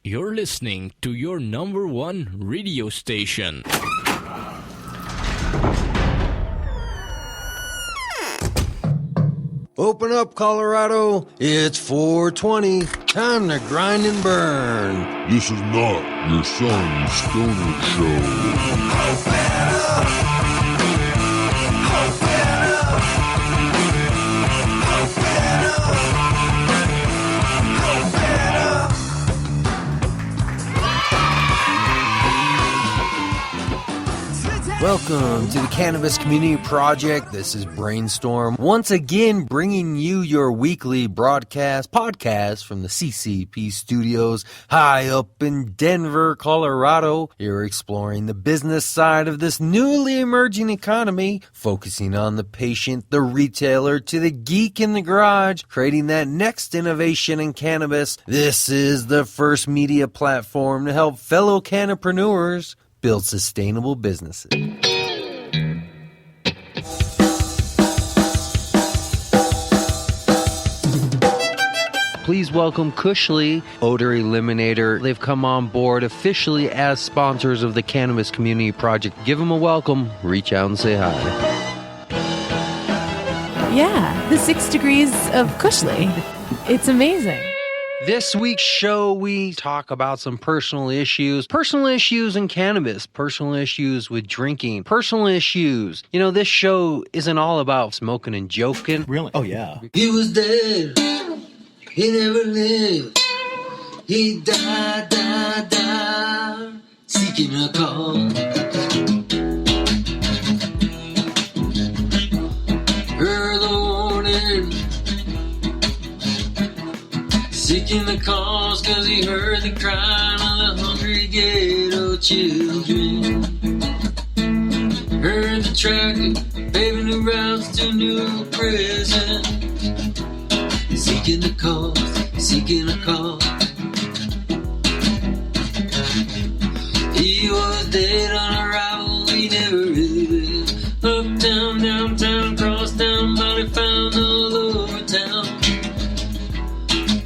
You're listening to your number one radio station. Open up, Colorado. It's 420. Time to grind and burn. This is not your son's stoner show. Welcome to the Cannabis Community Project. This is Brainstorm, once again bringing you your weekly podcast from the CCP studios high up in Denver, Colorado. You're exploring the business side of this newly emerging economy, focusing on the patient, the retailer, to the geek in the garage, creating that next innovation in cannabis. This is the first media platform to help fellow cannapreneurs build sustainable businesses. Please welcome Cushly, Odor Eliminator. They've come on board officially as sponsors of the Cannabis Community Project. Give them a welcome. Reach out and say hi. Yeah, the 6 degrees of Cushly. It's amazing. This week's show, we talk about some personal issues in cannabis, personal issues with drinking, personal issues. You know, this show isn't all about smoking and joking. Really? Oh, yeah. He was dead. He never lived. He died, seeking a cause. Heard the warning. Seeking the cause, cause he heard the crying of the hungry ghetto children. Heard the tractor paving new routes to new prison. Seeking the cause, seeking a cause. He was dead on arrival, he never really lived. Uptown, downtown, crosstown, body found all over town.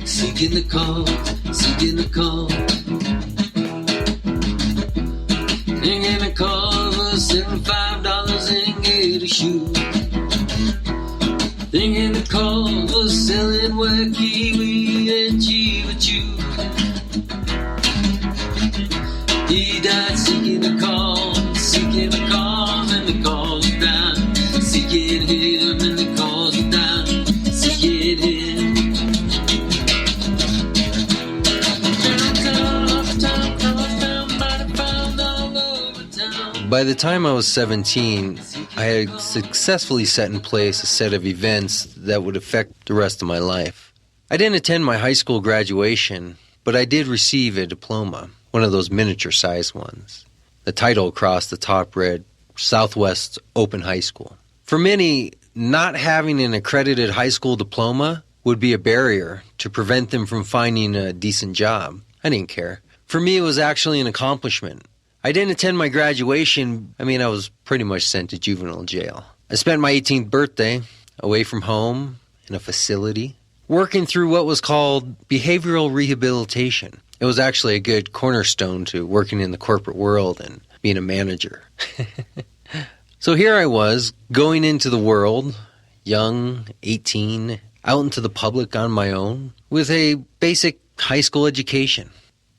Seeking the cause, seeking the cause. Thinking the cause was $75 and get a shoe. Thinking the cause was selling wet kiwi and chiva chew. He died seeking the cause, and the cause was down. Seeking him, and the cause was down. Seeking him. By the time I was 17, I had successfully set in place a set of events that would affect the rest of my life. I didn't attend my high school graduation, but I did receive a diploma, one of those miniature-sized ones. The title across the top read, Southwest Open High School. For many, not having an accredited high school diploma would be a barrier to prevent them from finding a decent job. I didn't care. For me, it was actually an accomplishment. I didn't attend my graduation. I was pretty much sent to juvenile jail. I spent my 18th birthday away from home in a facility, working through what was called behavioral rehabilitation. It was actually a good cornerstone to working in the corporate world and being a manager. So here I was, going into the world, young, 18, out into the public on my own, with a basic high school education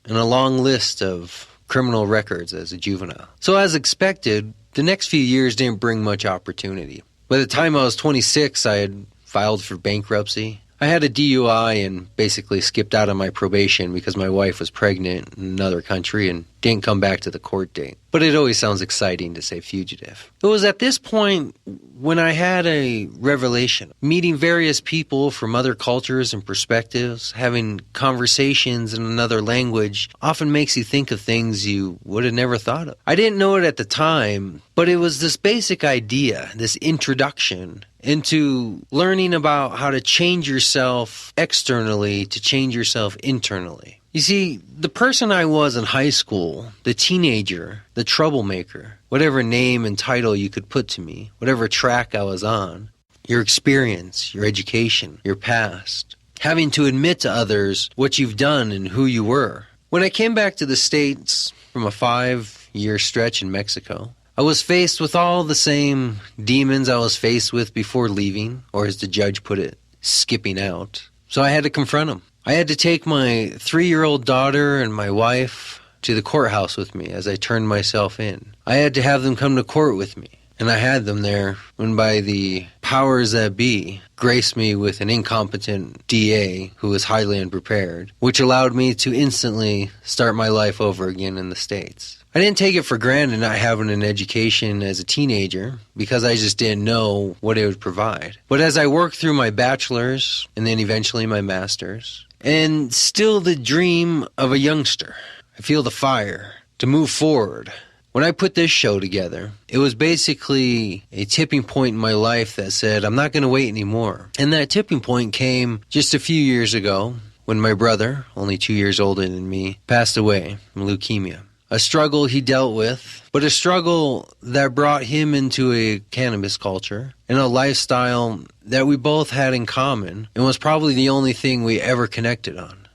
and a long list of criminal records as a juvenile. So as expected, the next few years didn't bring much opportunity. By the time I was 26, I had filed for bankruptcy. I had a DUI and basically skipped out on my probation because my wife was pregnant in another country and didn't come back to the court date. But it always sounds exciting to say fugitive. It was at this point when I had a revelation, meeting various people from other cultures and perspectives, having conversations in another language often makes you think of things you would have never thought of. I didn't know it at the time, but it was this basic idea, this introduction into learning about how to change yourself externally to change yourself internally. You see, the person I was in high school, the teenager, the troublemaker, whatever name and title you could put to me, whatever track I was on, your experience, your education, your past, having to admit to others what you've done and who you were When I came back to the States from a 5-year stretch in Mexico, I was faced with all the same demons I was faced with before leaving, or as the judge put it, skipping out. So I had to confront them. I had to take my 3-year-old daughter and my wife to the courthouse with me as I turned myself in. I had to have them come to court with me. And I had them there when, by the powers that be, graced me with an incompetent DA who was highly unprepared, which allowed me to instantly start my life over again in the States. I didn't take it for granted not having an education as a teenager because I just didn't know what it would provide. But as I worked through my bachelor's and then eventually my master's, and still the dream of a youngster, I feel the fire to move forward. When I put this show together, it was basically a tipping point in my life that said, I'm not going to wait anymore. And that tipping point came just a few years ago when my brother, only 2 years older than me, passed away from leukemia. A struggle he dealt with, but a struggle that brought him into a cannabis culture and a lifestyle that we both had in common and was probably the only thing we ever connected on.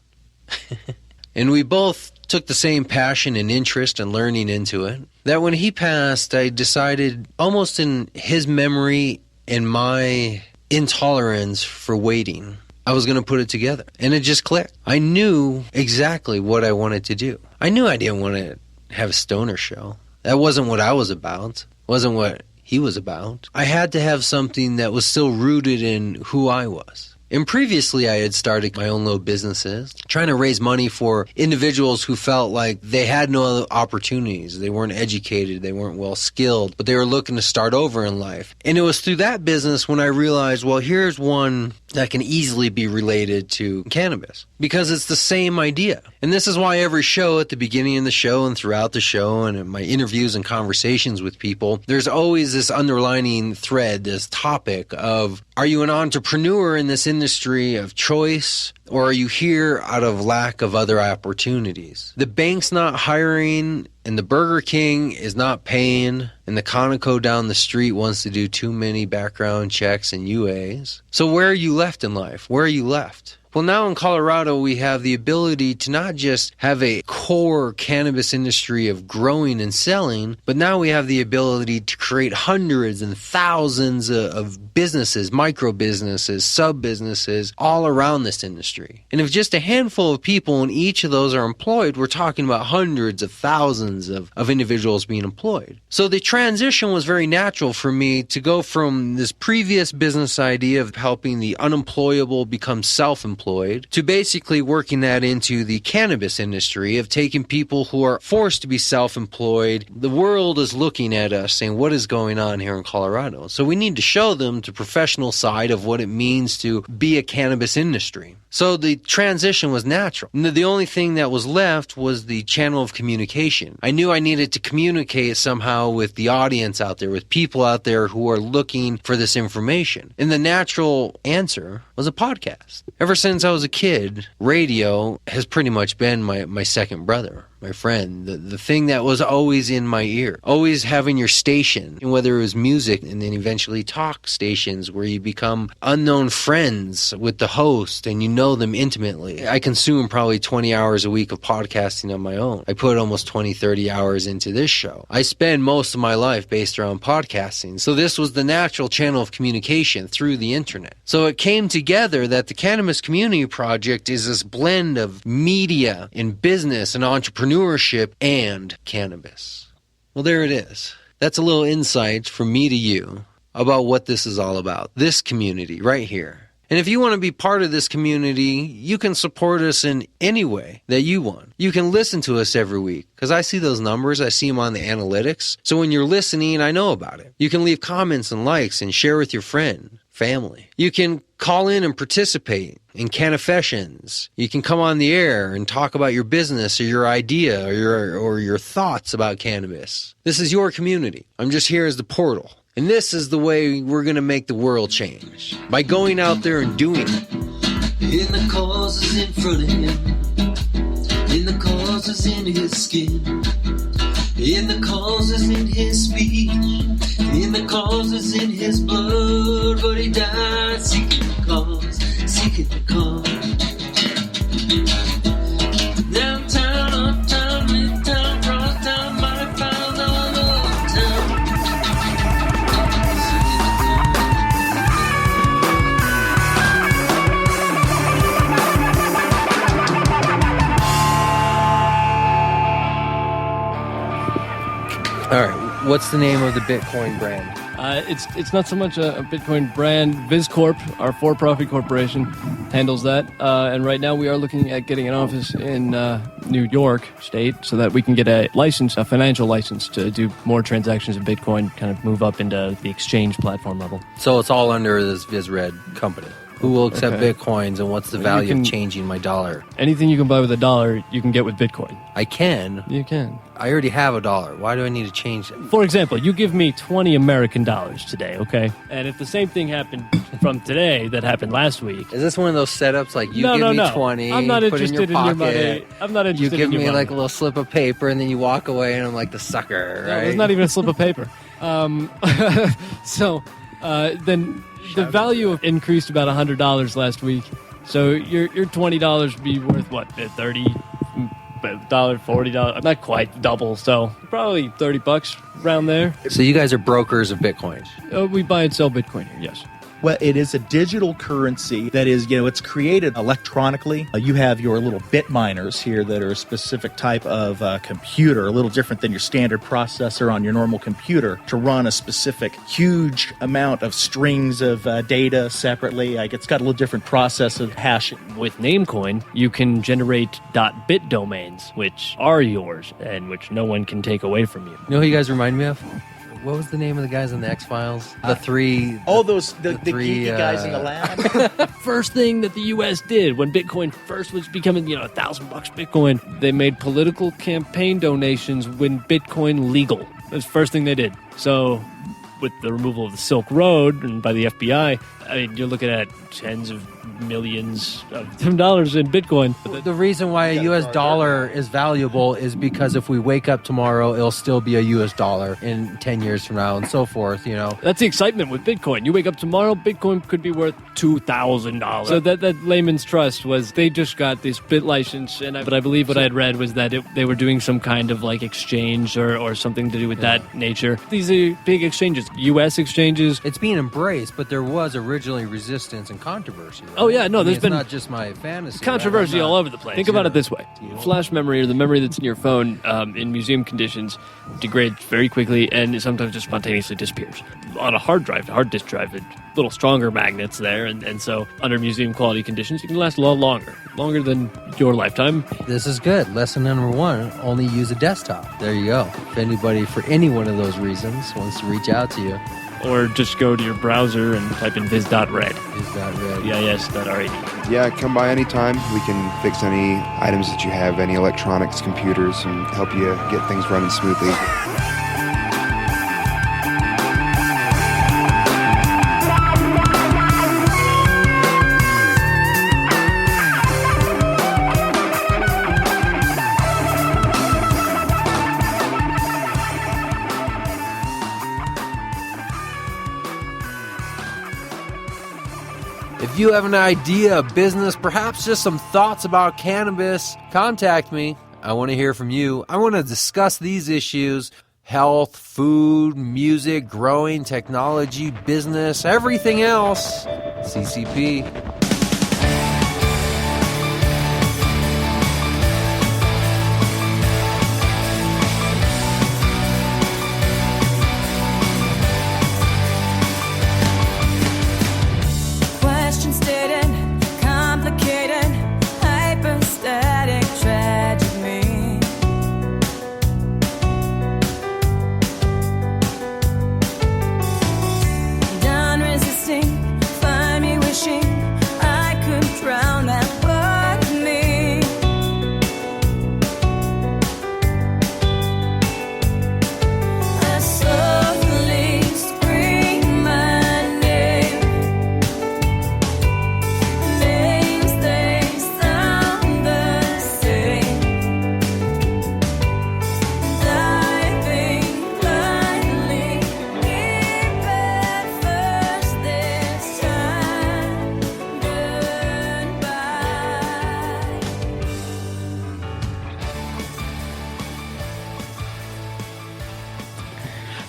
And we both took the same passion and interest and learning into it, that when he passed, I decided, almost in his memory and my intolerance for waiting, I was going to put it together. And it just clicked. I knew exactly what I wanted to do. I knew I didn't want to have a stoner show. That wasn't what I was about. Wasn't what he was about. I had to have something that was still rooted in who I was. And previously, I had started my own little businesses, trying to raise money for individuals who felt like they had no other opportunities. They weren't educated, they weren't well skilled, but they were looking to start over in life. And it was through that business when I realized, well, here's one that can easily be related to cannabis, because it's the same idea. And this is why every show, at the beginning of the show and throughout the show and in my interviews and conversations with people, there's always this underlining thread, this topic of, are you an entrepreneur in this industry of choice, or are you here out of lack of other opportunities? The bank's not hiring, and the Burger King is not paying, and the Conoco down the street wants to do too many background checks and UAs. So where are you left in life? Where are you left? Well, now in Colorado, we have the ability to not just have a core cannabis industry of growing and selling, but now we have the ability to create hundreds and thousands of businesses, micro businesses, sub businesses, all around this industry. And if just a handful of people in each of those are employed, we're talking about hundreds of thousands of individuals being employed. So the transition was very natural for me to go from this previous business idea of helping the unemployable become self-employed to basically working that into the cannabis industry of taking people who are forced to be self-employed. The world is looking at us saying, what is going on here in Colorado? So we need to show them the professional side of what it means to be a cannabis industry. So the transition was natural. The only thing that was left was the channel of communication. I knew I needed to communicate somehow with the audience out there, with people out there who are looking for this information. And the natural answer was a podcast. Ever since I was a kid, radio has pretty much been my second brother, my friend, the thing that was always in my ear, always having your station, and whether it was music and then eventually talk stations where you become unknown friends with the host and you know them intimately. I consume probably 20 hours a week of podcasting on my own. I put almost 20, 30 hours into this show. I spend most of my life based around podcasting. So this was the natural channel of communication through the internet. So it came together that the Cannabis Community Project is this blend of media and business and entrepreneurship and cannabis. Well, there it is. That's a little insight from me to you about what this is all about. This community right here. And if you want to be part of this community, you can support us in any way that you want. You can listen to us every week, because I see those numbers. I see them on the analytics. So when you're listening, I know about it. You can leave comments and likes and share with your friend, family. You can call in and participate in Cannafessions. You can come on the air and talk about your business or your idea or your thoughts about cannabis. This is your community. I'm just here as the portal. And this is the way we're going to make the world change, by going out there and doing it. In the causes in front of him, in the causes in his skin, in the causes in his speech, in the causes in his blood, but he died seeking the cause, seeking the cause. Downtown All right, what's the name of the Bitcoin brand? It's not so much a Bitcoin brand. VizCorp, our for-profit corporation, handles that. And right now we are looking at getting an office in New York State so that we can get a license, a financial license, to do more transactions of Bitcoin, kind of move up into the exchange platform level. So it's all under this VizRed company. Who will accept Bitcoins, and what's the value of changing my dollar? Anything you can buy with $1, you can get with Bitcoin. I can. You can. I already have $1. Why do I need to change it? For example, you give me 20 American dollars today, okay? And if the same thing happened from today that happened last week... Is this one of those setups like you give me 20, I'm not put interested in your pocket, money. I'm not interested in your money. You give me like a little slip of paper, and then you walk away, and I'm like the sucker, right? No, there's not even a slip of paper. Then... The value increased about $100 last week, so your $20 would be worth what, $30, $40? Not quite double, so probably $30 around there. So you guys are brokers of Bitcoin. We buy and sell Bitcoin here, yes. Well, it is a digital currency that is, it's created electronically. You have your little bit miners here that are a specific type of computer, a little different than your standard processor on your normal computer, to run a specific huge amount of strings of data separately. Like, it's got a little different process of hashing. With Namecoin, you can generate .bit domains, which are yours and which no one can take away from you. You know who you guys remind me of? What was the name of the guys on the X-Files? The three... The three geeky guys in the lab? The first thing that the U.S. did when Bitcoin first was becoming, $1,000 Bitcoin, they made political campaign donations when Bitcoin legal. That's the first thing they did. So with the removal of the Silk Road and by the FBI, you're looking at tens of millions of dollars in Bitcoin. The reason why a U.S. dollar is valuable is because if we wake up tomorrow, it'll still be a U.S. dollar in 10 years from now and so forth, That's the excitement with Bitcoin. You wake up tomorrow, Bitcoin could be worth $2,000. So that layman's trust was they just got this bit license, but I believe what I had read was that they were doing some kind of like exchange or something to do with that nature. These are big exchanges, U.S. exchanges. It's being embraced, but there was originally resistance and controversy. Right? Oh, yeah, no, there's been... It's not just my fantasy. Controversy all over the place. Think about it this way. Flash memory, or the memory that's in your phone in museum conditions, degrades very quickly and it sometimes just spontaneously disappears. On a hard disk drive, little stronger magnets there, and so under museum quality conditions, it can last a lot longer than your lifetime. This is good. Lesson number 1, only use a desktop. There you go. If anybody, for any one of those reasons, wants to reach out to you. Or just go to your browser and type in viz.red. Viz.red. VIS.RAD. Yeah, come by anytime. We can fix any items that you have, any electronics, computers, and help you get things running smoothly. If you have an idea, a business, perhaps just some thoughts about cannabis, contact me. I want to hear from you. I want to discuss these issues: health, food, music, growing, technology, business, everything else. CCP.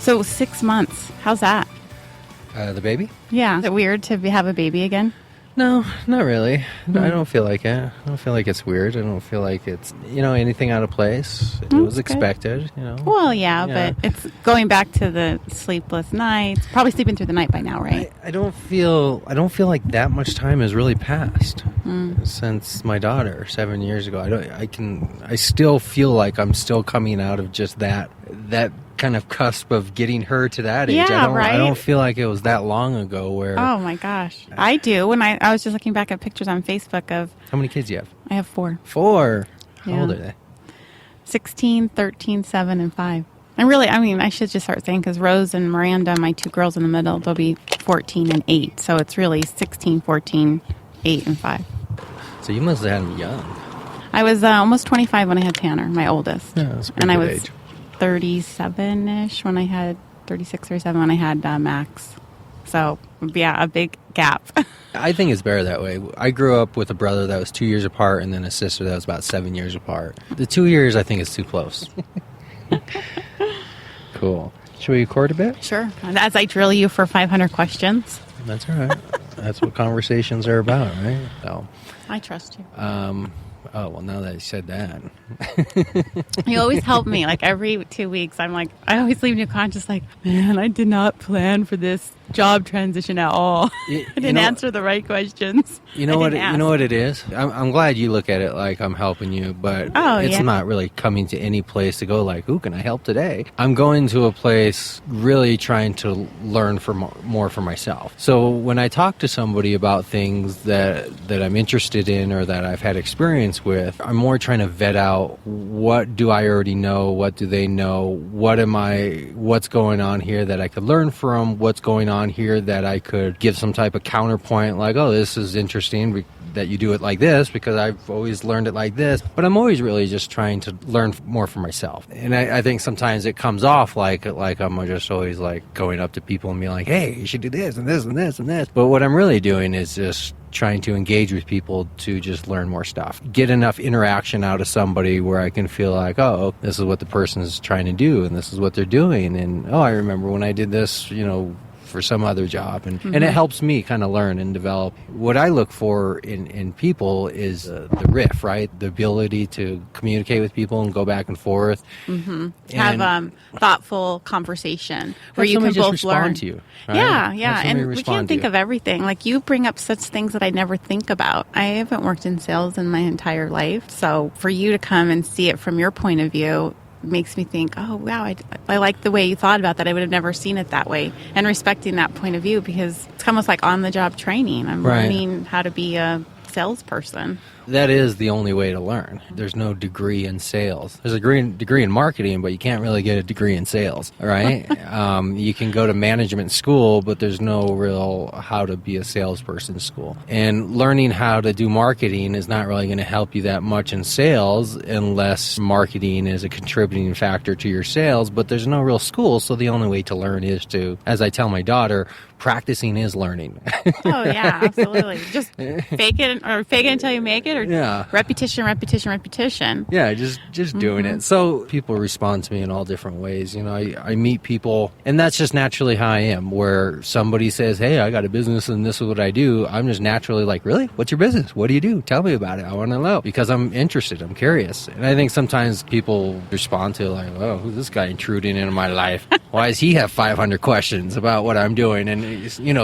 So 6 months. How's that? The baby? Yeah. Is it weird to have a baby again? No, not really. I don't feel like it. I don't feel like it's weird. I don't feel like it's, anything out of place. It was expected, Well, yeah, but it's going back to the sleepless nights. Probably sleeping through the night by now, right? I don't feel like that much time has really passed since my daughter 7 years ago. I still feel like I'm still coming out of just that kind of cusp of getting her to that age. Yeah, right? I don't feel like it was that long ago where... Oh, my gosh. I do. When I was just looking back at pictures on Facebook of... How many kids do you have? I have 4. 4? How Yeah. old are they? 16, 13, 7, and 5. And really, I should just start saying, because Rose and Miranda, my 2 girls in the middle, they'll be 14 and 8. So it's really 16, 14, 8, and 5. So you must have had them young. I was almost 25 when I had Tanner, my oldest. Yeah, that's a pretty and I good was age. 37-ish when I had 36 or 7 when I had Max. So, yeah, a big gap. I think it's better that way. I grew up with a brother that was 2 years apart and then a sister that was about 7 years apart. The 2 years, I think, is too close. Cool. Should we record a bit? Sure. And as I drill you for 500 questions. That's all right. That's what conversations are about, right? So, I trust you. oh, well, now that you said that. You always help me. Like every 2 weeks, I always leave you conscious like, man, I did not plan for this job transition at all. I didn't answer the right questions. You know what it is? I'm glad you look at it like I'm helping you, but it's not really coming to any place to go like, who can I help today? I'm going to a place really trying to learn more for myself. So when I talk to somebody about things that I'm interested in or that I've had experience with, I'm more trying to vet out what do I already know, what do they know, what's going on here that I could learn from, what's going on here that I could give some type of counterpoint like, oh, this is interesting that you do it like this because I've always learned it like this. But I'm always really just trying to learn more for myself. And I think sometimes it comes off like I'm just always like going up to people and being like, hey, you should do this and this and this and this. But what I'm really doing is just trying to engage with people to just learn more stuff. Get enough interaction out of somebody where I can feel like, oh, this is what the person is trying to do and this is what they're doing. And, oh, I remember when I did this, for some other job. And it helps me kind of learn and develop. What I look for in people is the riff, right? The ability to communicate with people and go back and forth. Mm-hmm. Have thoughtful conversation where you can both learn. To you, right? Yeah. And we can't think of everything. Like you bring up such things that I never think about. I haven't worked in sales in my entire life. So for you to come and see it from your point of view makes me think, oh, wow, I like the way you thought about that. I would have never seen it that way. And respecting that point of view because it's almost like on-the-job training. I'm learning how to be a salesperson. That is the only way to learn. There's no degree in sales. There's a degree in marketing, but you can't really get a degree in sales, right? You can go to management school, but there's no real how to be a salesperson school. And learning how to do marketing is not really going to help you that much in sales unless marketing is a contributing factor to your sales, but there's no real school, so the only way to learn is to, as I tell my daughter, practicing is learning. Oh, yeah, absolutely. Just fake it until you make it, or repetition. Yeah, just doing it. So people respond to me in all different ways. I meet people, and that's just naturally how I am, where somebody says, hey, I got a business and this is what I do. I'm just naturally like, really? What's your business? What do you do? Tell me about it. I want to know because I'm interested. I'm curious. And I think sometimes people respond to like, oh, who's this guy intruding into my life? Why does he have 500 questions about what I'm doing? And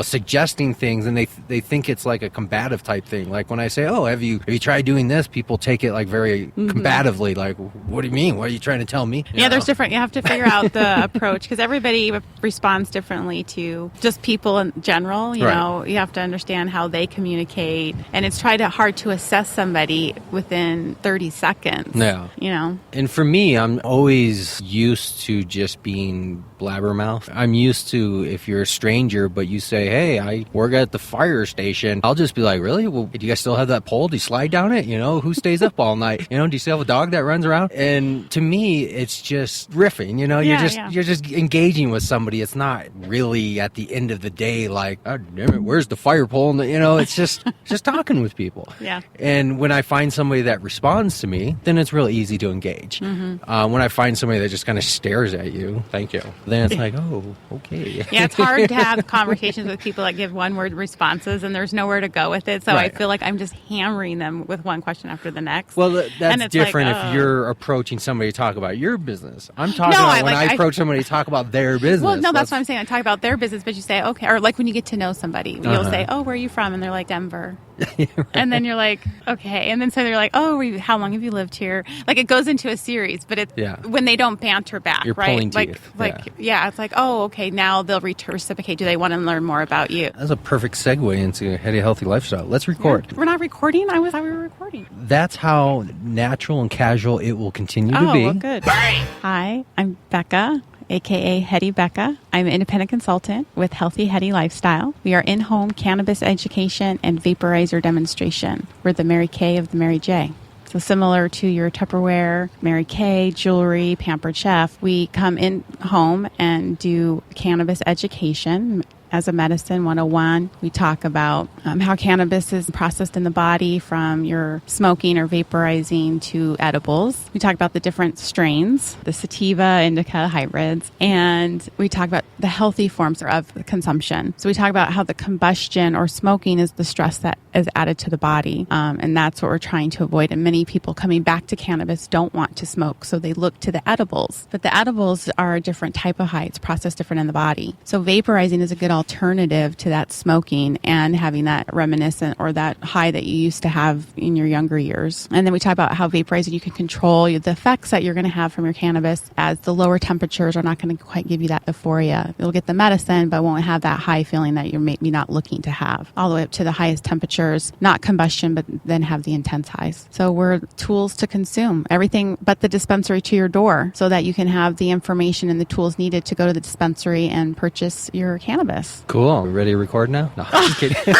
suggesting things, and they think it's like a combative type thing. Like when I say, oh, have you tried doing this? People take it like very combatively. Like, what do you mean? What are you trying to tell me? There's different. You have to figure out the approach because everybody responds differently to just people in general. You know, you have to understand how they communicate, and it's hard to assess somebody within 30 seconds. Yeah. And for me, I'm always used to just being blabbermouth. I'm used to if you're a stranger, but you say, hey, I work at the fire station. I'll just be like, really? Well, do you guys still have that pole? Do you slide ride down it? You know, who stays up all night? You know, do you still have a dog that runs around? And to me, it's just riffing, you know, you're just engaging with somebody. It's not really at the end of the day like, oh, damn it, where's the fire pole? And you know, it's just talking with people. Yeah. And when I find somebody that responds to me, then it's real easy to engage. Mm-hmm. When I find somebody that just kind of stares at you, thank you, then it's like, oh, okay. Yeah, it's hard to have conversations with people that give one-word responses and there's nowhere to go with it. So Right. I feel like I'm just hammering them with one question after the next. Well, And that's it's different like, if oh. you're approaching somebody to talk about your business. I'm talking No, about I when like- I approach somebody to talk about their business. Well, no, that's what I'm saying. I talk about their business, but you say, okay, or like when you get to know somebody, you'll say, oh, where are you from? And they're like, Denver. Right. And then you're like, okay. And then so they're like, oh, how long have you lived here? Like it goes into a series, but it's when they don't banter back, You're right? pulling like, teeth. yeah, it's like, oh, okay, now they'll reciprocate. Do they want to learn more about you? That's a perfect segue into Headie Healthy Lifestyle. Let's record. We're not recording? I thought we were recording. That's how natural and casual it will continue to be. Oh, well, good. Hi, I'm Becca, aka Headie Becca. I'm an independent consultant with Healthy Headie Lifestyle. We are in-home cannabis education and vaporizer demonstration. We're the Mary Kay of the Mary J. So similar to your Tupperware, Mary Kay, jewelry, Pampered Chef, we come in home and do cannabis education. As a Medicine 101, we talk about how cannabis is processed in the body from your smoking or vaporizing to edibles. We talk about the different strains, the sativa, indica, hybrids, and we talk about the healthy forms of consumption. So we talk about how the combustion or smoking is the stress that is added to the body, and that's what we're trying to avoid. And many people coming back to cannabis don't want to smoke, so they look to the edibles. But the edibles are a different type of high. It's processed different in the body. So vaporizing is a good alternative to that smoking and having that reminiscent or that high that you used to have in your younger years. And then we talk about how vaporizing, you can control the effects that you're going to have from your cannabis, as the lower temperatures are not going to quite give you that euphoria. You'll get the medicine, but won't have that high feeling that you're maybe not looking to have. All the way up to the highest temperatures, not combustion, but then have the intense highs. So we're tools to consume, everything but the dispensary to your door, so that you can have the information and the tools needed to go to the dispensary and purchase your cannabis. Cool. We ready to record now? No, I'm just kidding.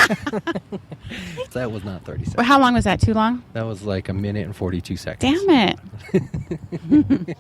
That was not 30 seconds. Well, how long was that? Too long? That was like 1 minute and 42 seconds. Damn it.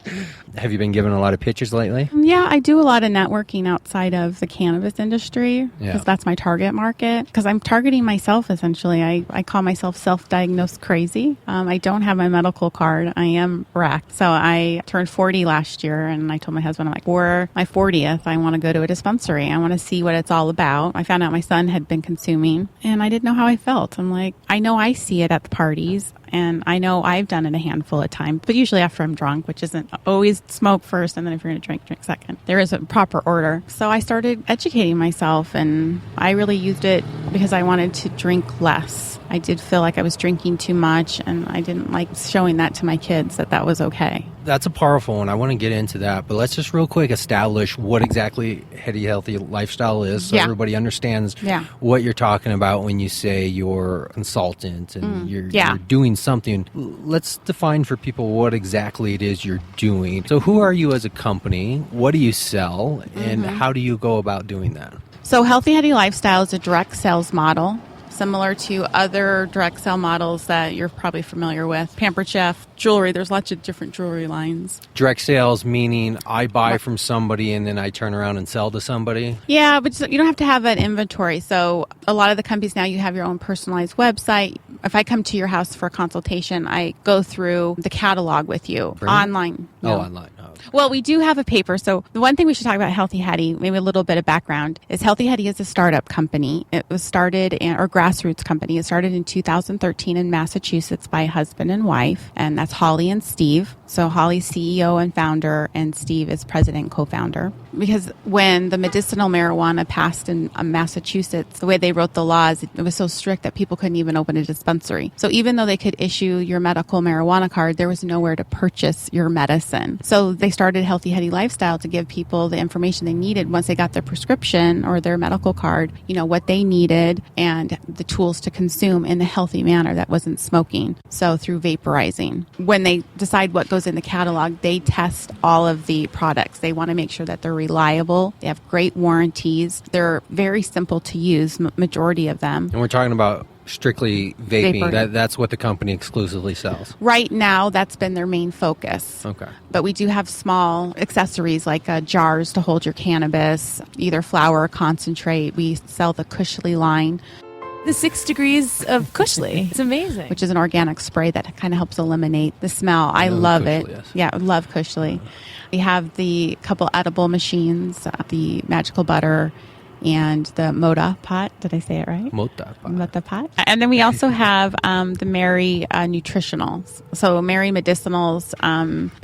Have you been given a lot of pitches lately? Yeah, I do a lot of networking outside of the cannabis industry because that's my target market. Because I'm targeting myself, essentially. I call myself self-diagnosed crazy. I don't have my medical card. I am wrecked. So I turned 40 last year, and I told my husband, I'm like, for my 40th, I want to go to a dispensary. I want to see what it's all about. I found out my son had been consuming, and I didn't know how I felt. I'm like, I know I see it at the parties, and I know I've done it a handful of times, but usually after I'm drunk, which isn't always smoke first, and then if you're going to drink second. There is a proper order. So I started educating myself, and I really used it because I wanted to drink less. I did feel like I was drinking too much, and I didn't like showing that to my kids that was okay. That's a powerful one. I want to get into that, but let's just real quick establish what exactly Headie Healthy Lifestyle is, so everybody understands what you're talking about when you say you're a consultant and you're doing something. Let's define for people what exactly it is you're doing. So who are you as a company? What do you sell? And how do you go about doing that? So Healthy Headie Lifestyle is a direct sales model, similar to other direct sell models that you're probably familiar with. Pampered Chef, jewelry, there's lots of different jewelry lines. Direct sales meaning I buy from somebody and then I turn around and sell to somebody? Yeah, but you don't have to have that inventory. So a lot of the companies now, you have your own personalized website. If I come to your house for a consultation, I go through the catalog with you. Online. Online. Oh. Well, we do have a paper. So the one thing we should talk about Healthy Headie, maybe a little bit of background, is Healthy Headie is a startup company. It was started, or grassroots company. It started in 2013 in Massachusetts by a husband and wife, and that's Holly and Steve. So Holly's CEO and founder, and Steve is president and co-founder. Because when the medicinal marijuana passed in Massachusetts, the way they wrote the laws, it was so strict that people couldn't even open a dispensary. So even though they could issue your medical marijuana card, there was nowhere to purchase your medicine. So they started Healthy Headie Lifestyle to give people the information they needed once they got their prescription or their medical card, what they needed and the tools to consume in a healthy manner that wasn't smoking. So through vaporizing. When they decide what goes in the catalog, they test all of the products. They want to make sure that they're reliable. They have great warranties. They're very simple to use, majority of them. And we're talking about strictly vaping. Vapor. That's what the company exclusively sells. Right now, that's been their main focus. Okay. But we do have small accessories like jars to hold your cannabis, either flower or concentrate. We sell the Cushley line, The 6 degrees of Cushley. It's amazing. which is an organic spray that kind of helps eliminate the smell. I know love Cushley, it. yes. Yeah, I love Cushley. We have the couple edible machines, the magical butter and the Moda pot. Did I say it right? Moda pot. And then we also have the Mary Nutritionals. So Mary Medicinals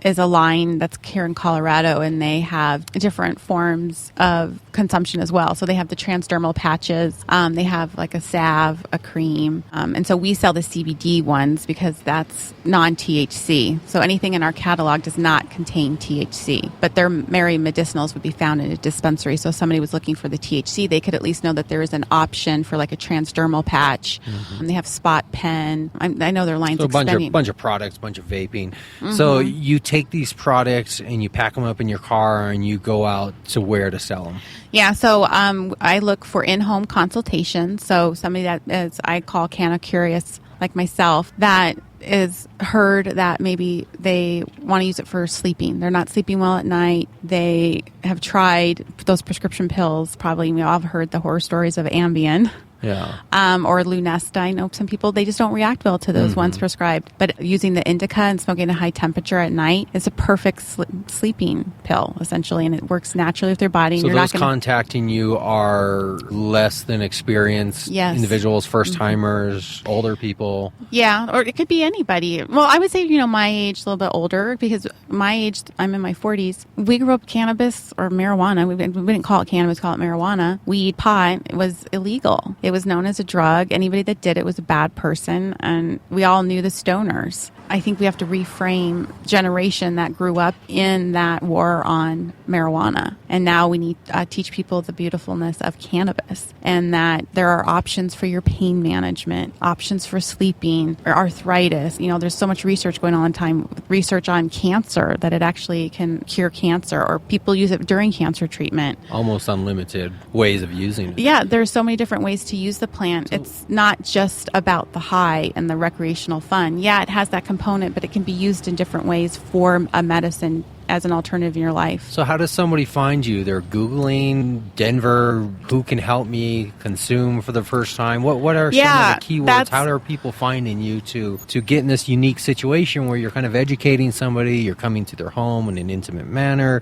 is a line that's here in Colorado, and they have different forms of consumption as well. So they have the transdermal patches. They have like a salve, a cream. And so we sell the CBD ones because that's non-THC. So anything in our catalog does not contain THC. But their Mary Medicinals would be found in a dispensary. So if somebody was looking for the THC, they could at least know that there is an option for like a transdermal patch. They have spot pen. I know their line's So extending. a bunch of products, bunch of vaping. So you take these products and you pack them up in your car and you go out to where to sell them. Yeah, so I look for in-home consultation. So somebody that is, I call Canna Curious, like myself, that is heard that maybe they want to use it for sleeping. They're not sleeping well at night. They have tried those prescription pills. Probably we all have heard the horror stories of Ambien. Yeah. Or Lunesta. I know some people, they just don't react well to those ones prescribed. But using the indica and smoking at a high temperature at night is a perfect sleeping pill, essentially, and it works naturally with your body. So You're those not gonna, contacting you are less than experienced Yes. individuals, first-timers, older people. Yeah, or it could be anybody. Well, I would say, my age, a little bit older, because my age, I'm in my 40s. We grew up cannabis or marijuana. We didn't call it cannabis, call it marijuana. Weed, pot, it was illegal. It was known as a drug. Anybody that did it was a bad person, and we all knew the stoners. I think we have to reframe generation that grew up in that war on marijuana. And now we need to teach people the beautifulness of cannabis, and that there are options for your pain management, options for sleeping, or arthritis. There's so much research going on research on cancer, that it actually can cure cancer, or people use it during cancer treatment. Almost unlimited ways of using it. Yeah, there's so many different ways to use the plant. It's not just about the high and the recreational fun. Yeah, it has that component, but it can be used in different ways for a medicine as an alternative in your life. So how does somebody find you? They're Googling Denver, who can help me consume for the first time? What are some of the keywords? How are people finding you to get in this unique situation where you're kind of educating somebody, you're coming to their home in an intimate manner?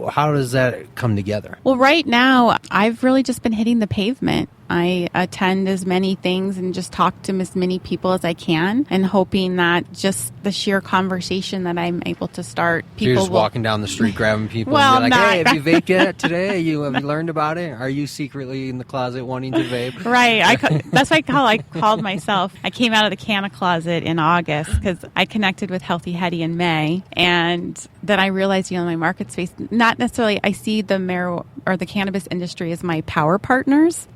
How does that come together? Well, right now, I've really just been hitting the pavement. I attend as many things and just talk to as many people as I can, and hoping that just the sheer conversation that I'm able to start, people You're just walking down the street grabbing people Well, and be like, not- hey, have you vaped yet today? Have you learned about it? Are you secretly in the closet wanting to vape? Right. That's what I called myself. I came out of the canna closet in August because I connected with Healthy Headie in May. And then I realized, my market space, not necessarily, I see the the cannabis industry as my power partners.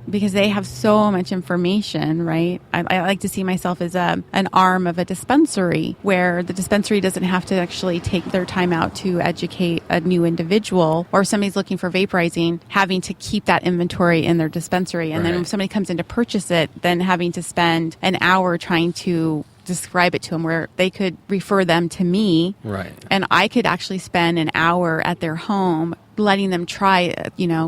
Because they have so much information, right? I like to see myself as an arm of a dispensary, where the dispensary doesn't have to actually take their time out to educate a new individual, or if somebody's looking for vaporizing, having to keep that inventory in their dispensary. And then when somebody comes in to purchase it, then having to spend an hour trying to describe it to them, where they could refer them to me. Right. And I could actually spend an hour at their home letting them try,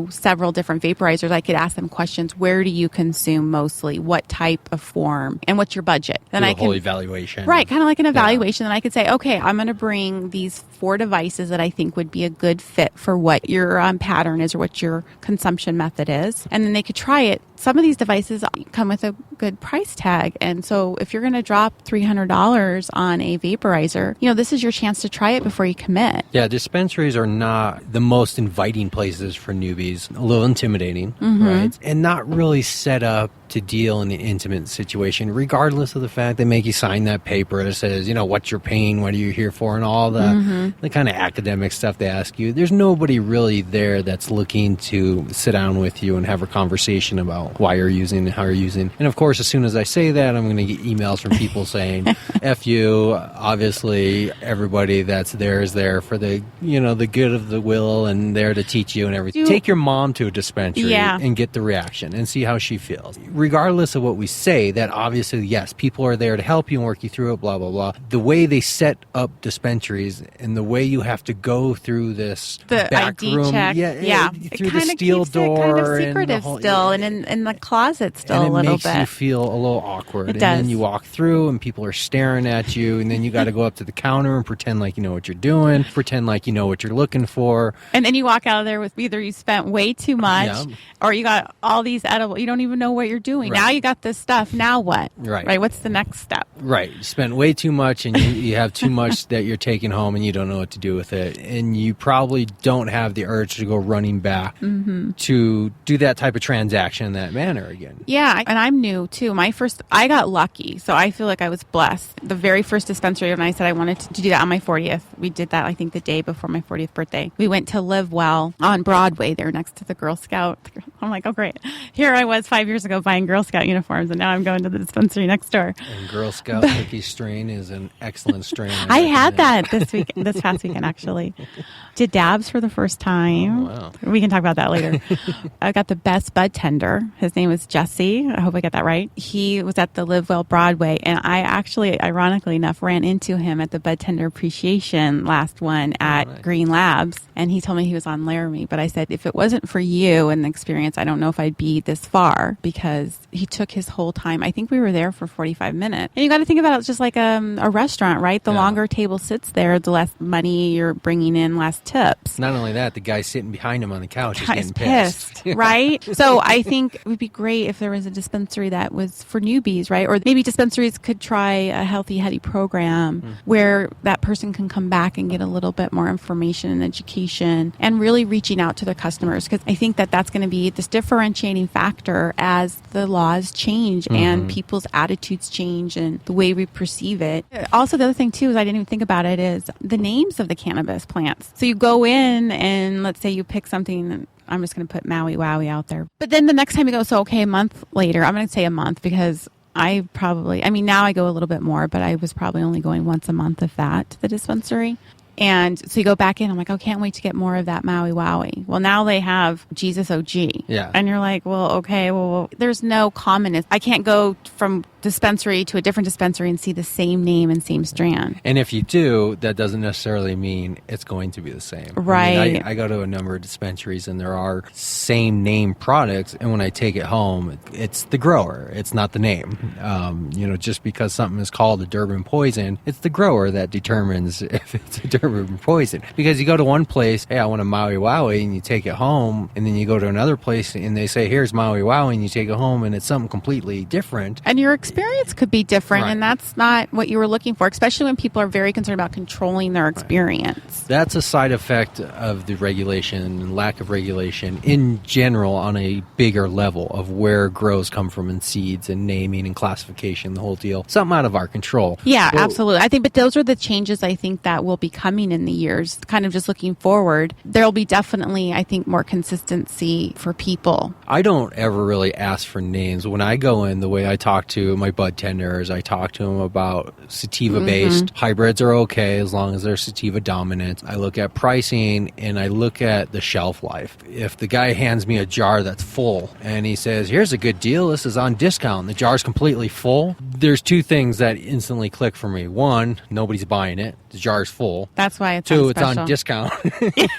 several different vaporizers. I could ask them questions. Where do you consume mostly? What type of form? And what's your budget? Then Do a whole evaluation. Right, kind of like an evaluation. And I could say, okay, I'm going to bring these 4 devices that I think would be a good fit for what your pattern is or what your consumption method is. And then they could try it. Some of these devices come with a good price tag. And so if you're going to drop $300 on a vaporizer, this is your chance to try it before you commit. Yeah, dispensaries are not the most inviting places for newbies. A little intimidating, right? And not really set up to deal in an intimate situation, regardless of the fact they make you sign that paper that says, what's your pain, what are you here for, and all the kind of academic stuff they ask you. There's nobody really there that's looking to sit down with you and have a conversation about why you're using and how you're using. And of course, as soon as I say that, I'm going to get emails from people saying, F you, obviously everybody that's there is there for the good of the will and there to teach you and everything. Take your mom to a dispensary and get the reaction and see how she feels. regardless of what we say, that obviously, yes, people are there to help you and work you through it, blah, blah, blah. The way they set up dispensaries and the way you have to go through this the back ID room, check, through the steel door, it kind of secretive still, and in the closet still a little bit. And it makes you feel a little awkward. It and does. then you walk through, and people are staring at you, and then you got to go up to the counter and pretend like you know what you're doing, pretend like you know what you're looking for. And then you walk out of there with either you spent way too much, or you got all these edible. You don't even know what you're doing. Right. Now you got this stuff. Now what? Right. What's the next step? Right. You spent way too much, and you have too much that you're taking home, and you don't know what to do with it. And you probably don't have the urge to go running back to do that type of transaction in that manner again. Yeah, and I'm new too. I got lucky, so I feel like I was blessed. The very first dispensary, when I said I wanted to do that on my 40th, we did that, I think, the day before my 40th birthday. We went to Live Well on Broadway there next to the Girl Scout. I'm like, oh, great. Here I was 5 years ago buying Girl Scout uniforms, and now I'm going to the dispensary next door. And Girl Scout cookie strain is an excellent strain. I had that this past weekend, actually. Did dabs for the first time. Oh, wow. We can talk about that later. I got the best bud tender. His name was Jesse. I hope I got that right. He was at the Live Well Broadway, and I actually, ironically enough, ran into him at the bud tender appreciation last one at Green Labs, and he told me he was on Laramie. But I said, if it wasn't for you and the experience, I don't know if I'd be this far, because he took his whole time. I think we were there for 45 minutes. And you got to think about it just like a restaurant, right? The longer table sits there, the less money you're bringing in, less tips. Not only that, the guy sitting behind him on the couch is getting pissed. Right? So I think it would be great if there was a dispensary that was for newbies, right? Or maybe dispensaries could try a healthy Headie program where that person can come back and get a little bit more information and education, and really reaching out to their customers, because I think that that's going to be this differentiating factor as the laws change and people's attitudes change and the way we perceive it. Also, the other thing too is I didn't even think about it is the names of the cannabis plants. So you go in and let's say you pick something. I'm just going to put Maui Wowie out there. But then the next time you go, so okay, a month later, I'm going to say a month, because now I go a little bit more, but I was probably only going once a month, if that, to the dispensary. And so you go back in, I'm like, oh, can't wait to get more of that Maui Wowie. Well, now they have Jesus OG. Yeah. And you're like, well, okay, well, there's no commonness. I can't go from dispensary to a different dispensary and see the same name and same strand. And if you do, that doesn't necessarily mean it's going to be the same. Right. I mean, I go to a number of dispensaries and there are same name products, and when I take it home, it's the grower. It's not the name. Just because something is called a Durban poison, it's the grower that determines if it's a Durban poison. Because you go to one place, hey, I want a Maui Wowie, and you take it home, and then you go to another place and they say, here's Maui Wowie, and you take it home and it's something completely different. And your experience could be different, and that's not what you were looking for, especially when people are very concerned about controlling their experience. That's a side effect of the regulation and lack of regulation in general on a bigger level of where grows come from in seeds and naming and classification, the whole deal. Something out of our control. Yeah, absolutely. I think, but those are the changes I think that will be coming in the years, kind of just looking forward. There'll be definitely, I think, more consistency for people. I don't ever really ask for names. When I go in, the way I talk to my bud tenders, I talk to them about sativa-based. Hybrids are okay as long as they're sativa dominant. I look at pricing and I look at the shelf life. If the guy hands me a jar that's full and he says, here's a good deal, this is on discount, and the jar's completely full, there's two things that instantly click for me. One, nobody's buying it. The jar's full. That's why it's Two, on it's special. on discount,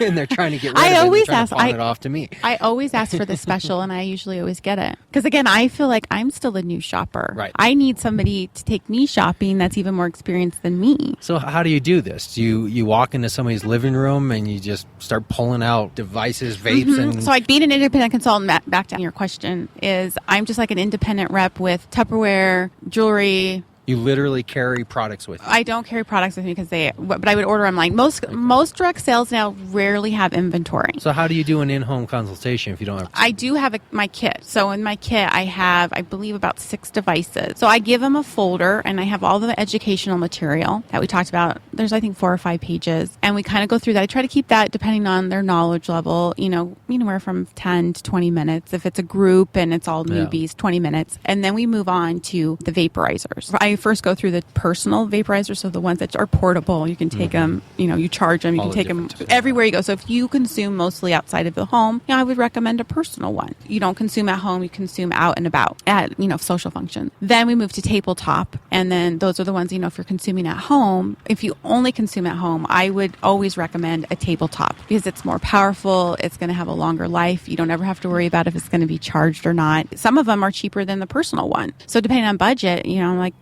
and they're trying to get rid of it. Always ask. Pawn it off to me. I always ask for the special, and I usually always get it. Because again, I feel like I'm still a new shopper. Right. I need somebody to take me shopping that's even more experienced than me. So how do you do this? Do you walk into somebody's living room and you just start pulling out devices, vapes, and... So like being an independent consultant, back to your question, is I'm just like an independent rep with Tupperware, jewelry. You literally carry products with you. I don't carry products with me but I would order online. Most direct sales now rarely have inventory. So how do you do an in-home consultation if you don't have... I do have my kit. So in my kit, I have, I believe, about 6 devices. So I give them a folder, and I have all the educational material that we talked about. There's, I think, 4 or 5 pages. And we kind of go through that. I try to keep that, depending on their knowledge level, anywhere from 10 to 20 minutes. If it's a group and it's all newbies, 20 minutes. And then we move on to the vaporizers. I I first go through the personal vaporizers, so the ones that are portable. You can take them, you charge them, you can take them everywhere you go. So if you consume mostly outside of the home, I would recommend a personal one. You don't consume at home, you consume out and about at, social function. Then we move to tabletop, and then those are the ones, if you're consuming at home, if you only consume at home, I would always recommend a tabletop because it's more powerful, it's going to have a longer life. You don't ever have to worry about if it's going to be charged or not. Some of them are cheaper than the personal one. So depending on budget,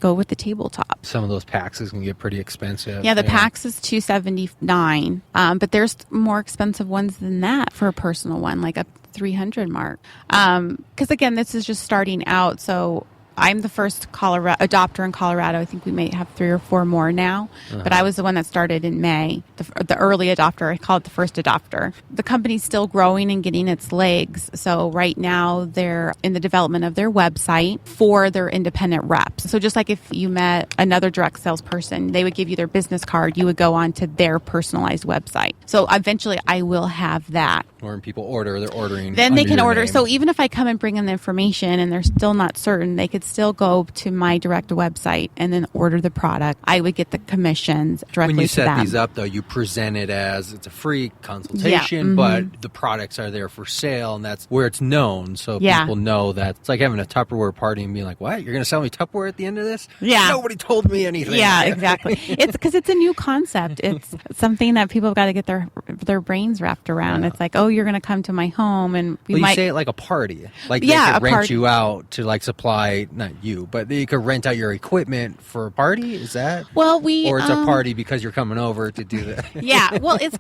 go with the tabletop. Some of those packs can get pretty expensive. Yeah, the packs is $279, but there's more expensive ones than that for a personal one, like a 300 mark. Because again, this is just starting out, so I'm the first adopter in Colorado. I think we may have 3 or 4 more now, but I was the one that started in May, the early adopter. I call it the first adopter. The company's still growing and getting its legs. So right now they're in the development of their website for their independent reps. So just like if you met another direct salesperson, they would give you their business card, you would go on to their personalized website. So eventually I will have that. Or when people order, they're ordering. Then they can order. Name. So even if I come and bring in the information and they're still not certain, they could still go to my direct website and then order the product. I would get the commissions directly to them. When you set these up, though, you present it as it's a free consultation, but the products are there for sale, and that's where it's known. So people know that. It's like having a Tupperware party and being like, what? You're going to sell me Tupperware at the end of this? Yeah. Nobody told me anything. Yeah, exactly. It's because it's a new concept. It's something that people have got to get their brains wrapped around. Yeah. It's like, oh, you're going to come to my home, and you say it like a party. Like they could rent you out to supply, not you, but you could rent out your equipment for a party. Is that? Well, or it's a party because you're coming over to do that. Yeah. Well, it's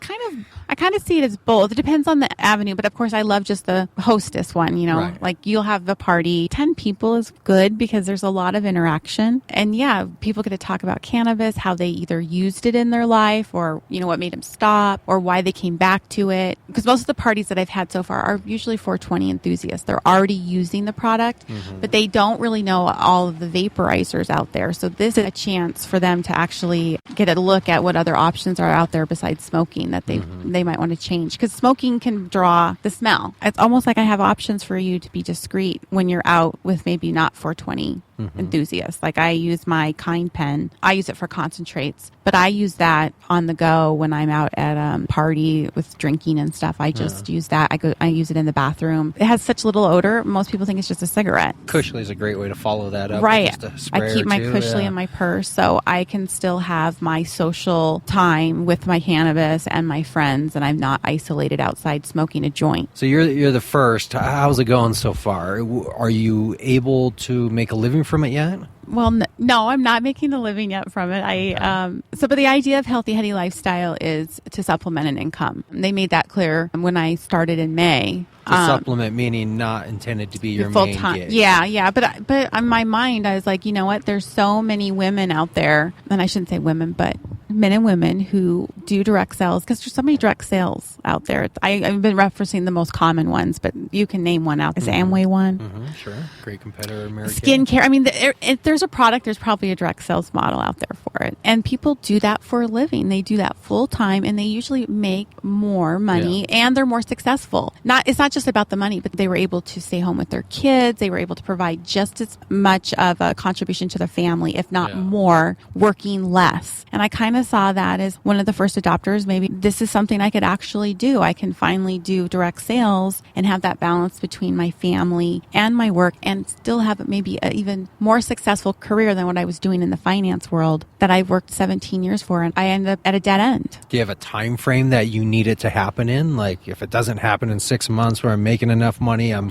I kind of see it as both. It depends on the avenue, but of course I love just the hostess one, Right. Like you'll have the party. 10 people is good because there's a lot of interaction. And people get to talk about cannabis, how they either used it in their life or, what made them stop or why they came back to it. Because most of the parties that I've had so far are usually 420 enthusiasts. They're already using the product, but they don't really know all of the vaporizers out there. So this is a chance for them to actually get a look at what other options are out there besides smoking that they might want to change. Because smoking can draw the smell. It's almost like I have options for you to be discreet when you're out with maybe not 420 enthusiasts. Like I use my Kind pen. I use it for concentrates, but I use that on the go when I'm out at a party with drinking and stuff. I just use that. I use it in the bathroom. It has such little odor. Most people think it's just a cigarette. Cushly is a great way to follow that up. Right. I keep my Cushly in my purse so I can still have my social time with my cannabis and my friends, and I'm not isolated outside smoking a joint. So you're the first. How's it going so far? Are you able to make a living from it yet? Well, no, I'm not making a living yet from it. But the idea of Healthy Headie Lifestyle is to supplement an income. They made that clear when I started in May. Supplement meaning not intended to be your full main time. gig. Yeah. But in my mind, I was like, you know what? There's so many women out there, and I shouldn't say women, but men and women who do direct sales, because there's so many direct sales out there. I've been referencing the most common ones, but you can name one out. Is Amway one? Sure. Great competitor, American. Skincare. I mean, if there's a product, there's probably a direct sales model out there for it. And people do that for a living. They do that full time, and they usually make more money, and they're more successful. It's not just about the money, but they were able to stay home with their kids. They were able to provide just as much of a contribution to the family, if not more, working less. And I kind of saw that as one of the first adopters. Maybe this is something I could actually do. I can finally do direct sales and have that balance between my family and my work and still have maybe an even more successful career than what I was doing in the finance world that I worked 17 years for. And I ended up at a dead end. Do you have a time frame that you need it to happen in? Like if it doesn't happen in 6 months where I'm making enough money, I'm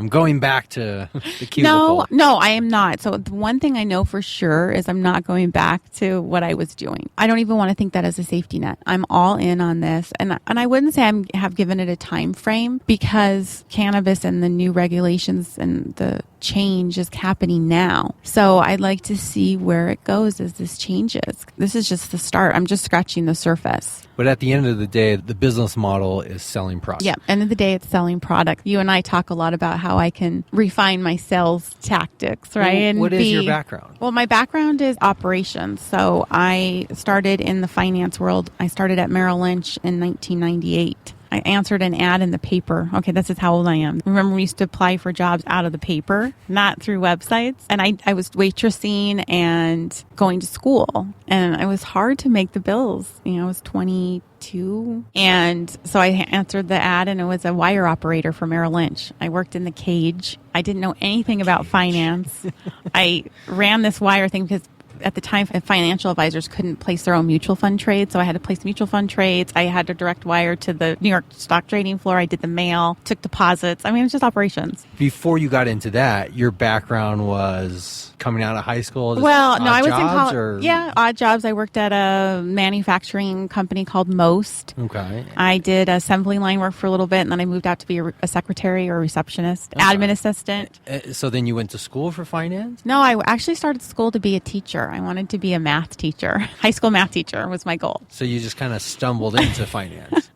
going back to the cubicle. No, I am not. So the one thing I know for sure is I'm not going back to what I was doing. I don't even want to think that as a safety net. I'm all in on this. And I wouldn't say I have given it a time frame because cannabis and the new regulations and the change is happening now. So I'd like to see where it goes as this changes. This is just the start. I'm just scratching the surface. But at the end of the day, the business model is selling product. Yeah, end of the day, it's selling product. You and I talk a lot about how I can refine my sales tactics, right? What is your background? Well, my background is operations. So I started in the finance world. I started at Merrill Lynch in 1998. I answered an ad in the paper. Okay, this is how old I am. Remember, we used to apply for jobs out of the paper, not through websites. And I was waitressing and going to school. And it was hard to make the bills. I was 22. And so I answered the ad, and it was a wire operator for Merrill Lynch. I worked in the cage. I didn't know anything about finance. I ran this wire thing because at the time, financial advisors couldn't place their own mutual fund trades. So I had to place mutual fund trades. I had to direct wire to the New York stock trading floor. I did the mail, took deposits. It was just operations. Before you got into that, your background was coming out of high school? Well, no, I was in college. college. Yeah, odd jobs. I worked at a manufacturing company called Most. Okay. I did assembly line work for a little bit, and then I moved out to be a secretary or a receptionist, admin assistant. So then you went to school for finance? No, I actually started school to be a teacher. I wanted to be a math teacher. High school math teacher was my goal. So you just kind of stumbled into finance.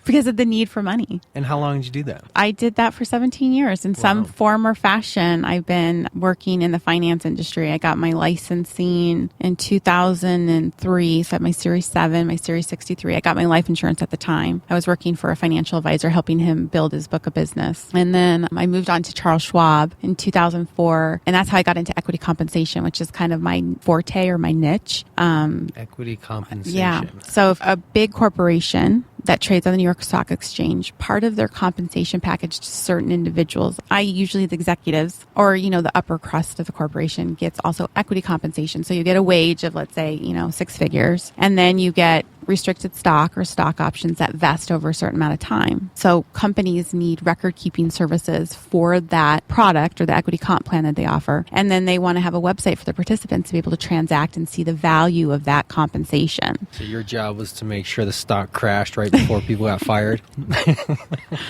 Because of the need for money. And how long did you do that? I did that for 17 years. In some form or fashion, I've been working in the finance industry. I got my licensing in 2003. So I had my Series 7, my Series 63. I got my life insurance at the time. I was working for a financial advisor, helping him build his book of business. And then I moved on to Charles Schwab in 2004. And that's how I got into equity compensation, which is kind of my forte or my niche. Equity compensation. Yeah. So a big corporation that trades on the New York Stock Exchange, part of their compensation package to certain individuals, usually the executives or, the upper crust of the corporation, gets also equity compensation. So you get a wage of, let's say, 6 figures, and then you get restricted stock or stock options that vest over a certain amount of time. So companies need record keeping services for that product or the equity comp plan that they offer. And then they want to have a website for the participants to be able to transact and see the value of that compensation. So your job was to make sure the stock crashed right before people got fired?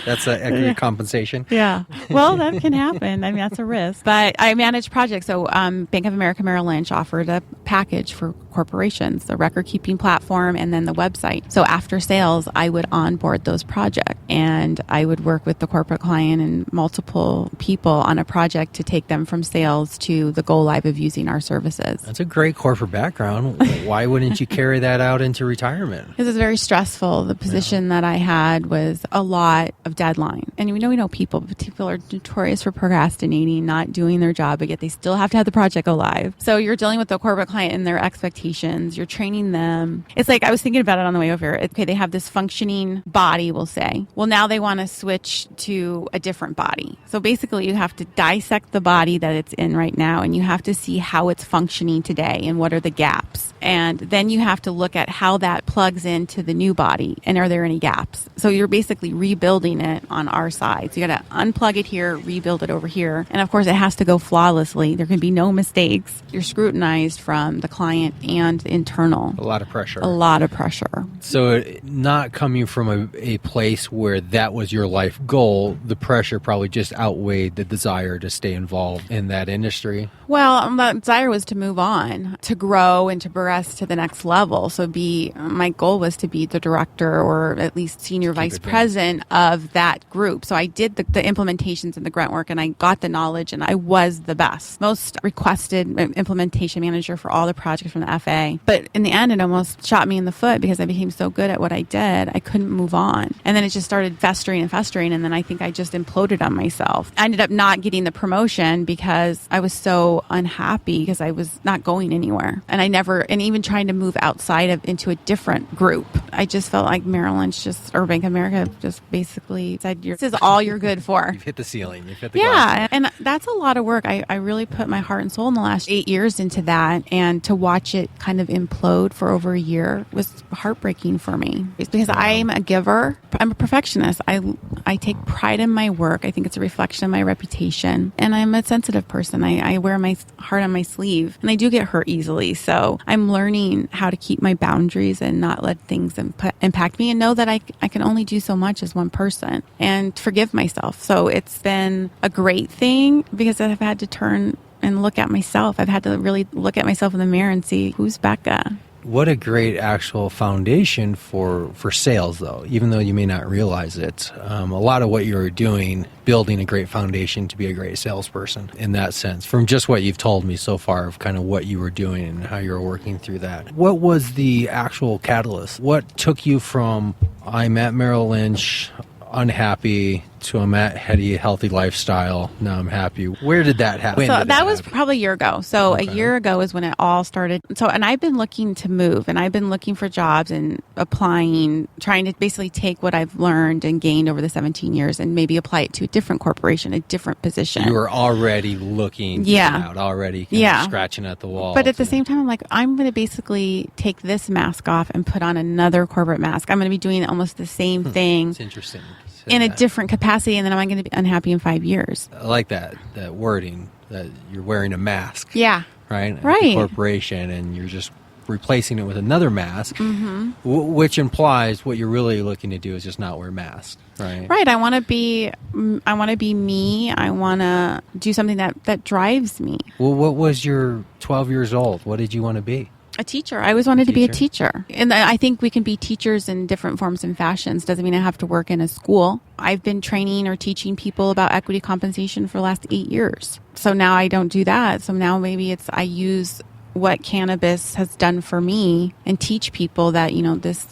That's equity compensation? Yeah. Well, that can happen. That's a risk. But I manage projects. So Bank of America Merrill Lynch offered a package for corporations, the record keeping platform, and then the website. So after sales, I would onboard those projects, and I would work with the corporate client and multiple people on a project to take them from sales to the go live of using our services. That's a great corporate background. Why wouldn't you carry that out into retirement? Because it's very stressful. The position that I had was a lot of deadline. And we know people, but people are notorious for procrastinating, not doing their job, but yet they still have to have the project go live. So you're dealing with the corporate client and their expectations. You're training them. It's like, I was thinking about it on the way over here. Okay, they have this functioning body, we'll say. Well, now they want to switch to a different body. So basically, you have to dissect the body that it's in right now, and you have to see how it's functioning today and what are the gaps. And then you have to look at how that plugs into the new body, and are there any gaps? So you're basically rebuilding it on our side. So you got to unplug it here, rebuild it over here. And of course, it has to go flawlessly. There can be no mistakes. You're scrutinized from the client and internal. A lot of pressure. A lot of pressure. So not coming from a place where that was your life goal, the pressure probably just outweighed the desire to stay involved in that industry. Well, my desire was to move on, to grow and to progress to the next level. So my goal was to be the director or at least senior vice president of that group. So I did the implementations and the grunt work, and I got the knowledge, and I was the best. Most requested implementation manager for all the projects from the FA. But in the end, it almost shot me in the foot because I became so good at what I did, I couldn't move on. And then it just started festering, and then I think I just imploded on myself. I ended up not getting the promotion because I was so unhappy because I was not going anywhere. And even trying to move outside into a different group. I just felt like Merrill Lynch or Bank of America just basically said, this is all you're good for. You've hit the ceiling. You've hit the glass. And that's a lot of work. I really put my heart and soul in the last 8 years into that, and to watch it kind of implode for over a year was heartbreaking for me. It's because I'm a giver. I'm a perfectionist. I take pride in my work. I think it's a reflection of my reputation, and I'm a sensitive person. I wear my heart on my sleeve, and I do get hurt easily. So I'm learning how to keep my boundaries and not let things impact me, and know that I can only do so much as one person, and forgive myself. So it's been a great thing because I've had to turn and look at myself. I've had to really look at myself in the mirror and see, who's Becca? What a great actual foundation for sales, though, even though you may not realize it. A lot of what you're doing, building a great foundation to be a great salesperson in that sense, from just what you've told me so far of kind of what you were doing and how you were working through that. What was the actual catalyst? What took you from, I'm at Merrill Lynch, unhappy, to I'm at Headie, healthy lifestyle, now I'm happy? Where did that happen? So that was probably a year ago. So a year ago is when it all started. So, and I've been looking to move, and I've been looking for jobs and applying, trying to basically take what I've learned and gained over the 17 years and maybe apply it to a different corporation, a different position. You were already looking out, already kind of scratching at the wall. But at the same time, I'm like, I'm going to basically take this mask off and put on another corporate mask. I'm going to be doing almost the same thing. It's interesting. In a different capacity, and then I'm going to be unhappy in 5 years. I like that wording, that you're wearing a mask. Yeah. Right? At Right. the corporation, and you're just replacing it with another mask, which implies what you're really looking to do is just not wear masks, right? Right. I want to be me. I want to do something that drives me. Well, what was your 12 years old? What did you want to be? A teacher. I always wanted to be a teacher. And I think we can be teachers in different forms and fashions. Doesn't mean I have to work in a school. I've been training or teaching people about equity compensation for the last 8 years. So now I don't do that. So now maybe I use what cannabis has done for me and teach people that,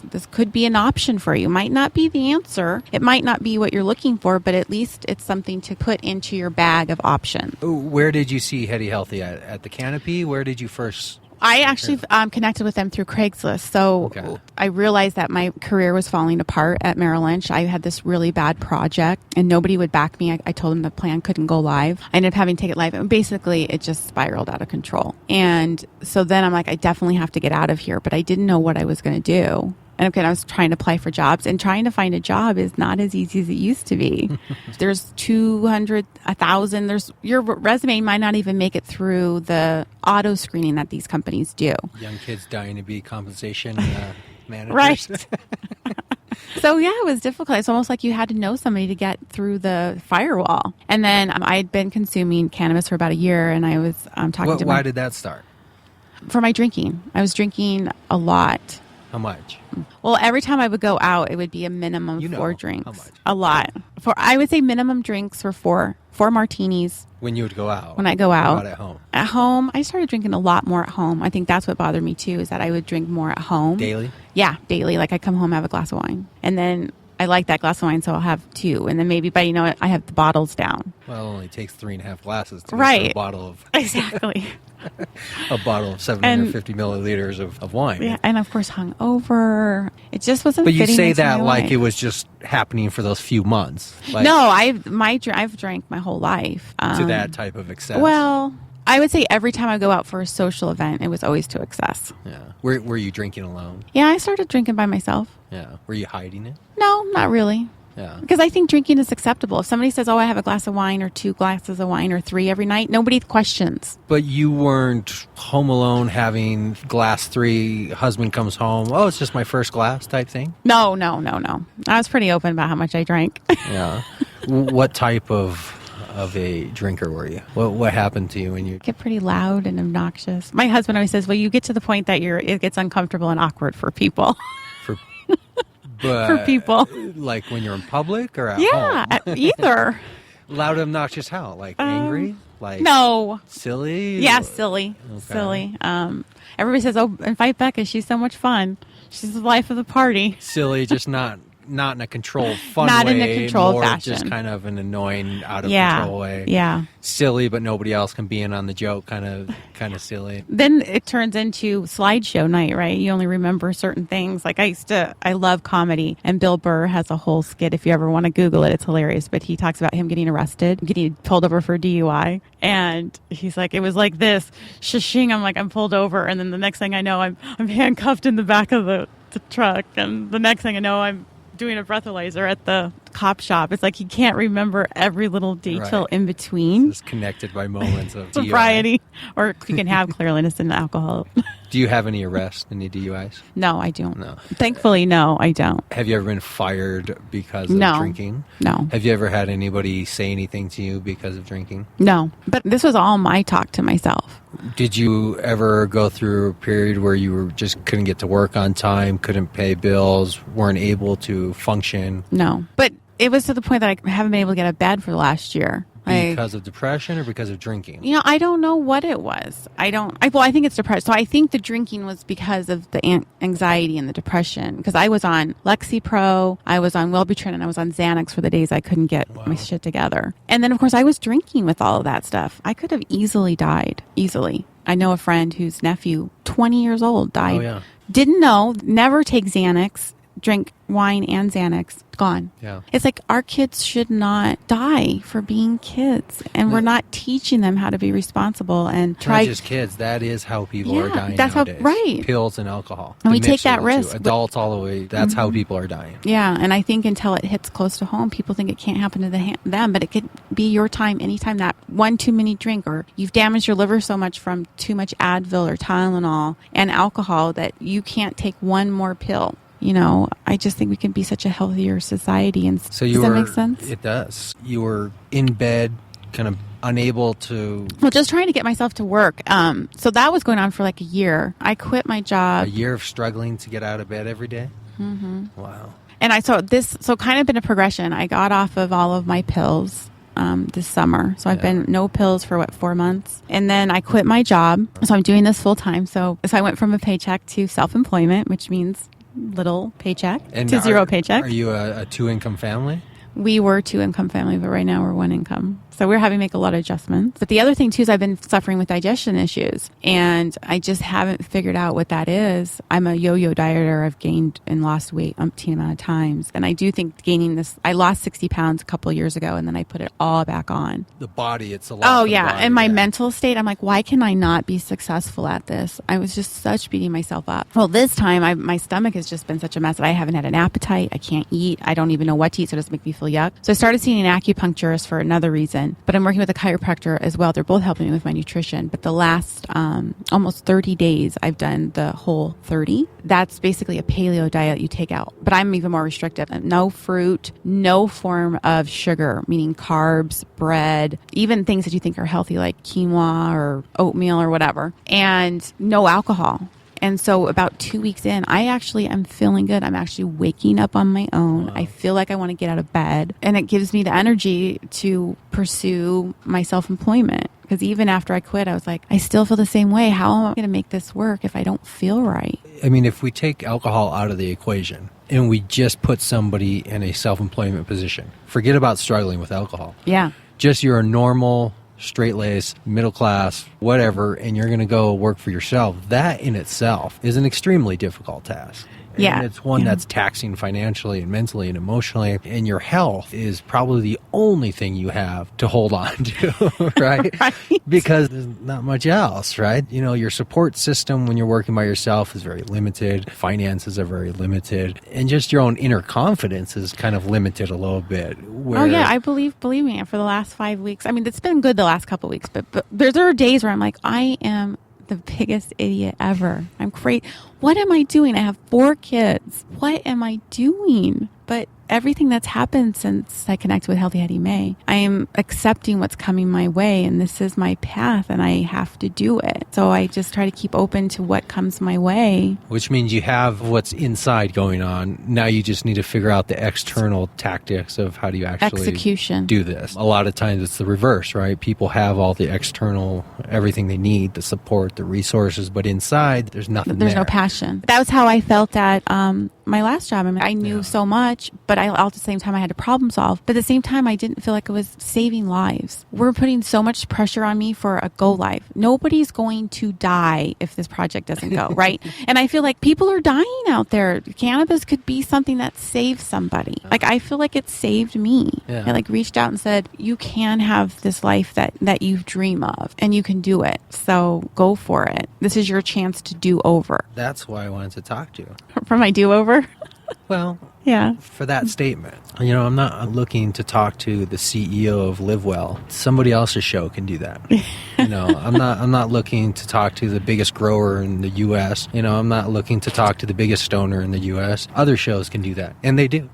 this could be an option for you. Might not be the answer. It might not be what you're looking for, but at least it's something to put into your bag of options. Where did you see Headie Healthy at the Canopy? Where did you first... I actually connected with them through Craigslist. So I realized that my career was falling apart at Merrill Lynch. I had this really bad project and nobody would back me. I told them the plan couldn't go live. I ended up having to take it live. And basically, it just spiraled out of control. And so then I'm like, I definitely have to get out of here. But I didn't know what I was going to do. And I was trying to apply for jobs, and trying to find a job is not as easy as it used to be. There's 200, 1,000. Your resume might not even make it through the auto screening that these companies do. Young kids dying to be compensation managers. Right. So yeah, it was difficult. It's almost like you had to know somebody to get through the firewall. And then I'd been consuming cannabis for about a year, and I was talking to Why did that start? For my drinking. I was drinking a lot. How much? Well, every time I would go out, it would be a minimum of 4 drinks. How much? A lot. I would say minimum drinks were 4 martinis. When you would go out? When I go out. What about at home? At home, I started drinking a lot more at home. I think that's what bothered me too, is that I would drink more at home. Daily? Yeah, daily. Like I come home, have a glass of wine. And then I like that glass of wine, so I'll have 2. And then maybe, but I have the bottles down. Well, it only takes 3.5 glasses to make a bottle of... Exactly. A bottle of 750 milliliters of wine. Yeah, and of course hungover. It just wasn't. But you fitting say into that my like life. it was just happening for those few months. Like, no, I've drank my whole life to that type of excess. Well, I would say every time I go out for a social event, it was always to excess. Yeah. Were you drinking alone? Yeah, I started drinking by myself. Yeah. Were you hiding it? No, not really. Yeah. Because I think drinking is acceptable. If somebody says, "Oh, I have a glass of wine or 2 glasses of wine or 3 every night," nobody questions. But you weren't home alone having glass 3, husband comes home, "Oh, it's just my first glass" type thing? No. I was pretty open about how much I drank. Yeah. What type of a drinker were you? What happened to you when you get pretty loud and obnoxious? My husband always says, "Well, you get to the point that it gets uncomfortable and awkward for people." For people. Like when you're in public or at home? Yeah, either. Loud, obnoxious how? Like angry? Like no. Silly? Yeah, silly. Okay. Silly. Everybody says, "Oh, invite Becca. She's so much fun. She's the life of the party." Silly, just not in a controlled, fun not way. Not in a controlled more fashion. Just kind of an annoying, out of control way. Yeah. Silly, but nobody else can be in on the joke. Kind of silly. Then it turns into slideshow night, right? You only remember certain things. Like I love comedy, and Bill Burr has a whole skit. If you ever want to Google it, it's hilarious. But he talks about him getting arrested, getting pulled over for DUI, and he's like, it was like this, shishing. I'm like, I'm pulled over, and then the next thing I know, I'm handcuffed in the back of the truck, and the next thing I know, I'm doing a breathalyzer at the cop shop. It's like you can't remember every little detail in between. It's connected by moments of DUI. Sobriety. Or you can have clearliness and alcohol. Do you have any arrests, any DUIs? No, I don't. No. Thankfully, no, I don't. Have you ever been fired because of drinking? No. Have you ever had anybody say anything to you because of drinking? No. But this was all my talk to myself. Did you ever go through a period where you were just couldn't get to work on time, couldn't pay bills, weren't able to function? No. But it was to the point that I haven't been able to get out of bed for the last year. Because of depression or because of drinking? I don't know what it was. I think it's depression. So I think the drinking was because of the anxiety and the depression. Because I was on Lexapro, I was on Wellbutrin, and I was on Xanax for the days I couldn't get my shit together. And then, of course, I was drinking with all of that stuff. I could have easily died. Easily. I know a friend whose nephew, 20 years old, died. Oh, yeah. Didn't know, never take Xanax, drink wine and Xanax, gone. Yeah. It's like our kids should not die for being kids, and we're not teaching them how to be responsible and Not just kids. That is how people are dying nowadays. Right. Pills and alcohol. And we The take mix of that the risk. two. Adults all the way. That's how people are dying. Yeah, and I think until it hits close to home, people think it can't happen to them, but it could be your time anytime that one too many drink, or you've damaged your liver so much from too much Advil or Tylenol and alcohol that you can't take one more pill. I just think we can be such a healthier society. And So does that make sense? It does. You were in bed, kind of unable to... Well, just trying to get myself to work. So that was going on for like a year. I quit my job. A year of struggling to get out of bed every day? Mm-hmm. Wow. And so kind of been a progression. I got off of all of my pills this summer. So I've been no pills for 4 months. And then I quit my job. So I'm doing this full time. So I went from a paycheck to self-employment, which means little paycheck to zero paycheck. Are you a two-income family? We were 2-income family, but right now we're 1 income. So we're having to make a lot of adjustments. But the other thing too is I've been suffering with digestion issues, and I just haven't figured out what that is. I'm a yo-yo dieter. I've gained and lost weight umpteen amount of times. And I do think gaining this, I lost 60 pounds a couple years ago, and then I put it all back on. The body, it's a lot. Oh for the yeah. body, And my mental state, I'm like, why can I not be successful at this? I was just such beating myself up. Well, this time my stomach has just been such a mess that I haven't had an appetite. I can't eat. I don't even know what to eat, so it doesn't make me feel yuck. So I started seeing an acupuncturist for another reason, but I'm working with a chiropractor as well. They're both helping me with my nutrition. But the last almost 30 days, I've done the whole 30. That's basically a paleo diet you take out. But I'm even more restrictive. No fruit, no form of sugar, meaning carbs, bread, even things that you think are healthy like quinoa or oatmeal or whatever, and no alcohol. And so about 2 weeks in, I actually am feeling good. I'm actually waking up on my own. Wow. I feel like I want to get out of bed. And it gives me the energy to pursue my self-employment. Because even after I quit, I was like, I still feel the same way. How am I going to make this work if I don't feel right? I mean, if we take alcohol out of the equation and we just put somebody in a self-employment position, forget about struggling with alcohol. Yeah. Just you're a normal, straight-laced, middle class, whatever, and you're going to go work for yourself. That in itself is an extremely difficult task. Yeah. And it's one that's taxing financially and mentally and emotionally. And your health is probably the only thing you have to hold on to, right? Right. Because there's not much else, right? Your support system when you're working by yourself is very limited. Finances are very limited. And just your own inner confidence is kind of limited a little bit. Oh, yeah. I believe me, for the last 5 weeks. I mean, it's been good the last couple of weeks, but there are days where I'm like, I am the biggest idiot ever. I'm great. What am I doing? I have 4 kids. What am I doing? But everything that's happened since I connected with Healthy Headie May, I am accepting what's coming my way, and this is my path, and I have to do it. So I just try to keep open to what comes my way. Which means you have what's inside going on. Now you just need to figure out the external tactics of how do you actually execution do this. A lot of times it's the reverse, right? People have all the external, everything they need, the support, the resources, but inside there's nothing There's there. no passion. That was how I felt at my last job. I mean, I knew so much, but at the same time, I had to problem solve. But at the same time, I didn't feel like it was saving lives. We're putting so much pressure on me for a go live. Nobody's going to die if this project doesn't go, right? And I feel like people are dying out there. Cannabis could be something that saves somebody. Like, I feel like it saved me. Yeah. I reached out and said, you can have this life that you dream of, and you can do it. So go for it. This is your chance to do over. That's why I wanted to talk to you. For my do over? Well, Yeah. for that statement. You know, I'm not looking to talk to the CEO of Live Well. Somebody else's show can do that. You know, I'm not looking to talk to the biggest grower in the U.S. You know, I'm not looking to talk to the biggest stoner in the U.S. Other shows can do that, and they do.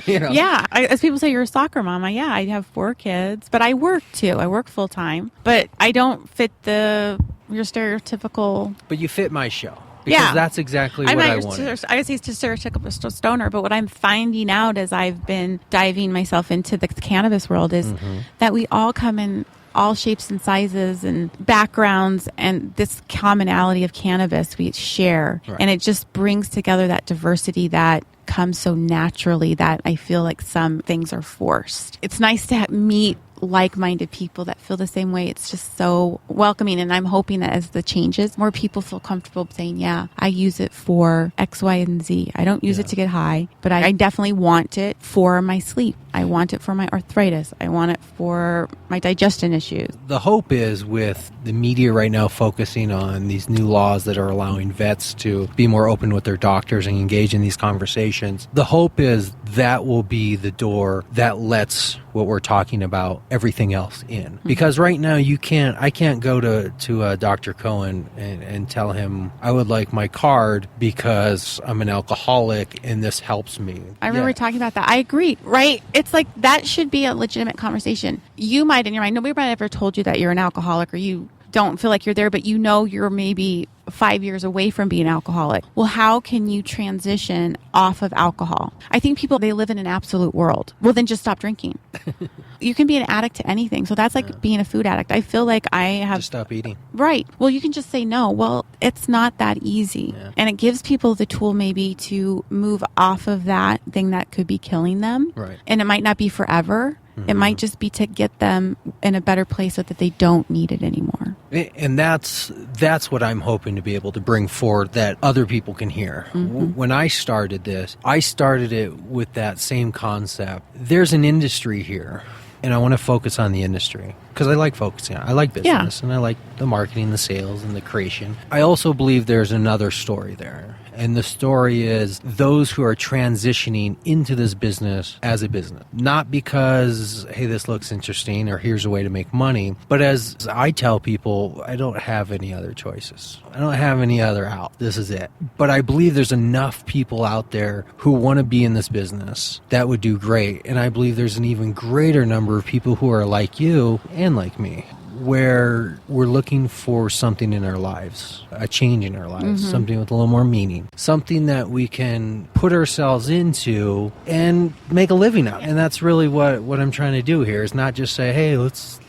You know? Yeah. As people say, you're a soccer mama. Yeah, I have 4 kids, but I work too. I work full time, but I don't fit your stereotypical. But you fit my show. Because that's exactly what I wanted. I would say it's stereotypical stoner, but what I'm finding out as I've been diving myself into the cannabis world is that we all come in all shapes and sizes and backgrounds, and this commonality of cannabis we share. Right. And it just brings together that diversity that comes so naturally that I feel like some things are forced. It's nice to meet like-minded people that feel the same way. It's just so welcoming, and I'm hoping that as the changes, more people feel comfortable saying, yeah, I use it for X, Y, and Z. I don't use it to get high, but I definitely want it for my sleep. I want it for my arthritis. I want it for my digestion issues. The hope is, with the media right now focusing on these new laws that are allowing vets to be more open with their doctors and engage in these conversations, the hope is that will be the door that lets what we're talking about, everything else in. Because right now I can't go to Dr. Cohen and tell him I would like my card because I'm an alcoholic and this helps me. I remember talking about that. I agree, right? It's like that should be a legitimate conversation. You might in your mind, nobody might have ever told you that you're an alcoholic or you don't feel like you're there, but you know you're maybe 5 years away from being an alcoholic. Well, how can you transition off of alcohol? I think people, they live in an absolute world. Well, then just stop drinking. You can be an addict to anything. So that's like being a food addict. I feel like I have... Just stop eating. Right. Well, you can just say no. Well, it's not that easy. Yeah. And it gives people the tool maybe to move off of that thing that could be killing them. Right. And it might not be forever. It might just be to get them in a better place so that they don't need it anymore. And that's what I'm hoping to be able to bring forward that other people can hear. When I started this, I started it with that same concept. There's an industry here, and I want to focus on the industry because I like focusing on it. I like business, and I like the marketing, the sales, and the creation. I also believe there's another story there. And the story is those who are transitioning into this business as a business. Not because, hey, this looks interesting or here's a way to make money, but as I tell people, I don't have any other choices. I don't have any other out. This is it. But I believe there's enough people out there who want to be in this business that would do great. And I believe there's an even greater number of people who are like you and like me, where we're looking for something in our lives, a change in our lives, something with a little more meaning, something that we can put ourselves into and make a living out. And that's really what I'm trying to do here, is not just say, hey, let's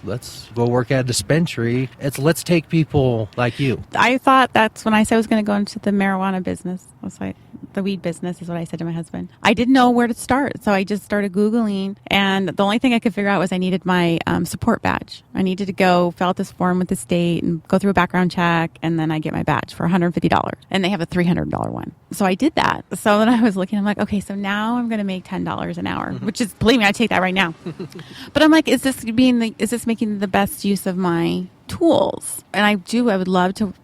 go work at a dispensary. It's let's take people like you. I thought that's when I said I was going to go into the marijuana business. I was like, the weed business is what I said to my husband. I didn't know where to start, so I just started Googling, and the only thing I could figure out was I needed my support badge. I needed to go fill out this form with the state and go through a background check, and then I get my badge for $150, and they have a $300 one. So I did that. So then I was looking, I'm like, okay, so now I'm going to make $10 an hour, which is, believe me, I take that right now. But I'm like, is this making the best use of my tools? And I would love to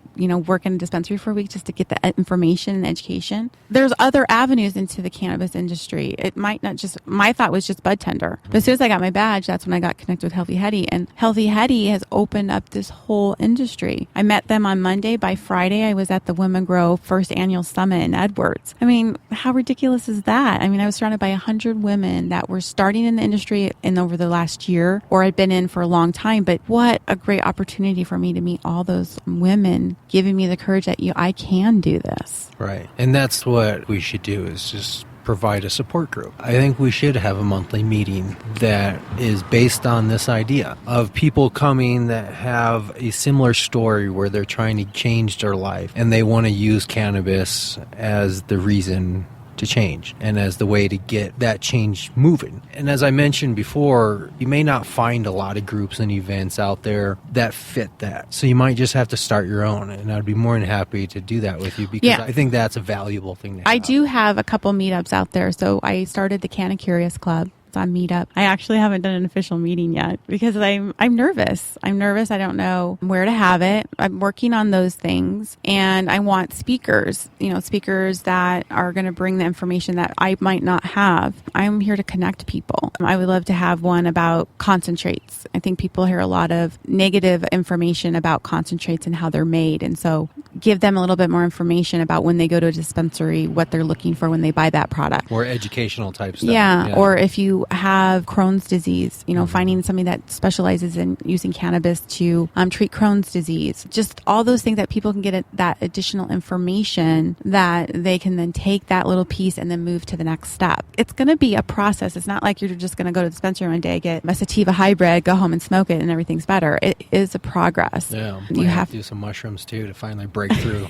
work in a dispensary for a week just to get the information and education. There's other avenues into the cannabis industry. It might not just, my thought was just bud tender. But as soon as I got my badge, that's when I got connected with Healthy Headie. And Healthy Headie has opened up this whole industry. I met them on Monday. By Friday, I was at the Women Grow first annual summit in Edwards. I mean, how ridiculous is that? I mean, I was surrounded by 100 women that were starting in the industry over the last year or had been in for a long time. But what a great opportunity for me to meet all those women, giving me the courage that I can do this. Right. And that's what we should do, is just provide a support group. I think we should have a monthly meeting that is based on this idea of people coming that have a similar story where they're trying to change their life and they want to use cannabis as the reason to change and as the way to get that change moving. And as I mentioned before, you may not find a lot of groups and events out there that fit that. So you might just have to start your own, and I'd be more than happy to do that with you because I think that's a valuable thing to have. I do have a couple meetups out there. So I started the Cannabis Club. on Meetup. I actually haven't done an official meeting yet because I'm nervous. I'm nervous. I don't know where to have it. I'm working on those things, and I want speakers, speakers that are going to bring the information that I might not have. I'm here to connect people. I would love to have one about concentrates. I think people hear a lot of negative information about concentrates and how they're made, and so give them a little bit more information about when they go to a dispensary, what they're looking for when they buy that product. Or educational type stuff. Yeah. Or if you have Crohn's disease, finding somebody that specializes in using cannabis to treat Crohn's disease. Just all those things that people can get that additional information that they can then take that little piece and then move to the next step. It's going to be a process. It's not like you're just going to go to the dispensary one day, get a sativa hybrid, go home and smoke it, and everything's better. It is a progress. Yeah. You have to do some mushrooms too to finally break through,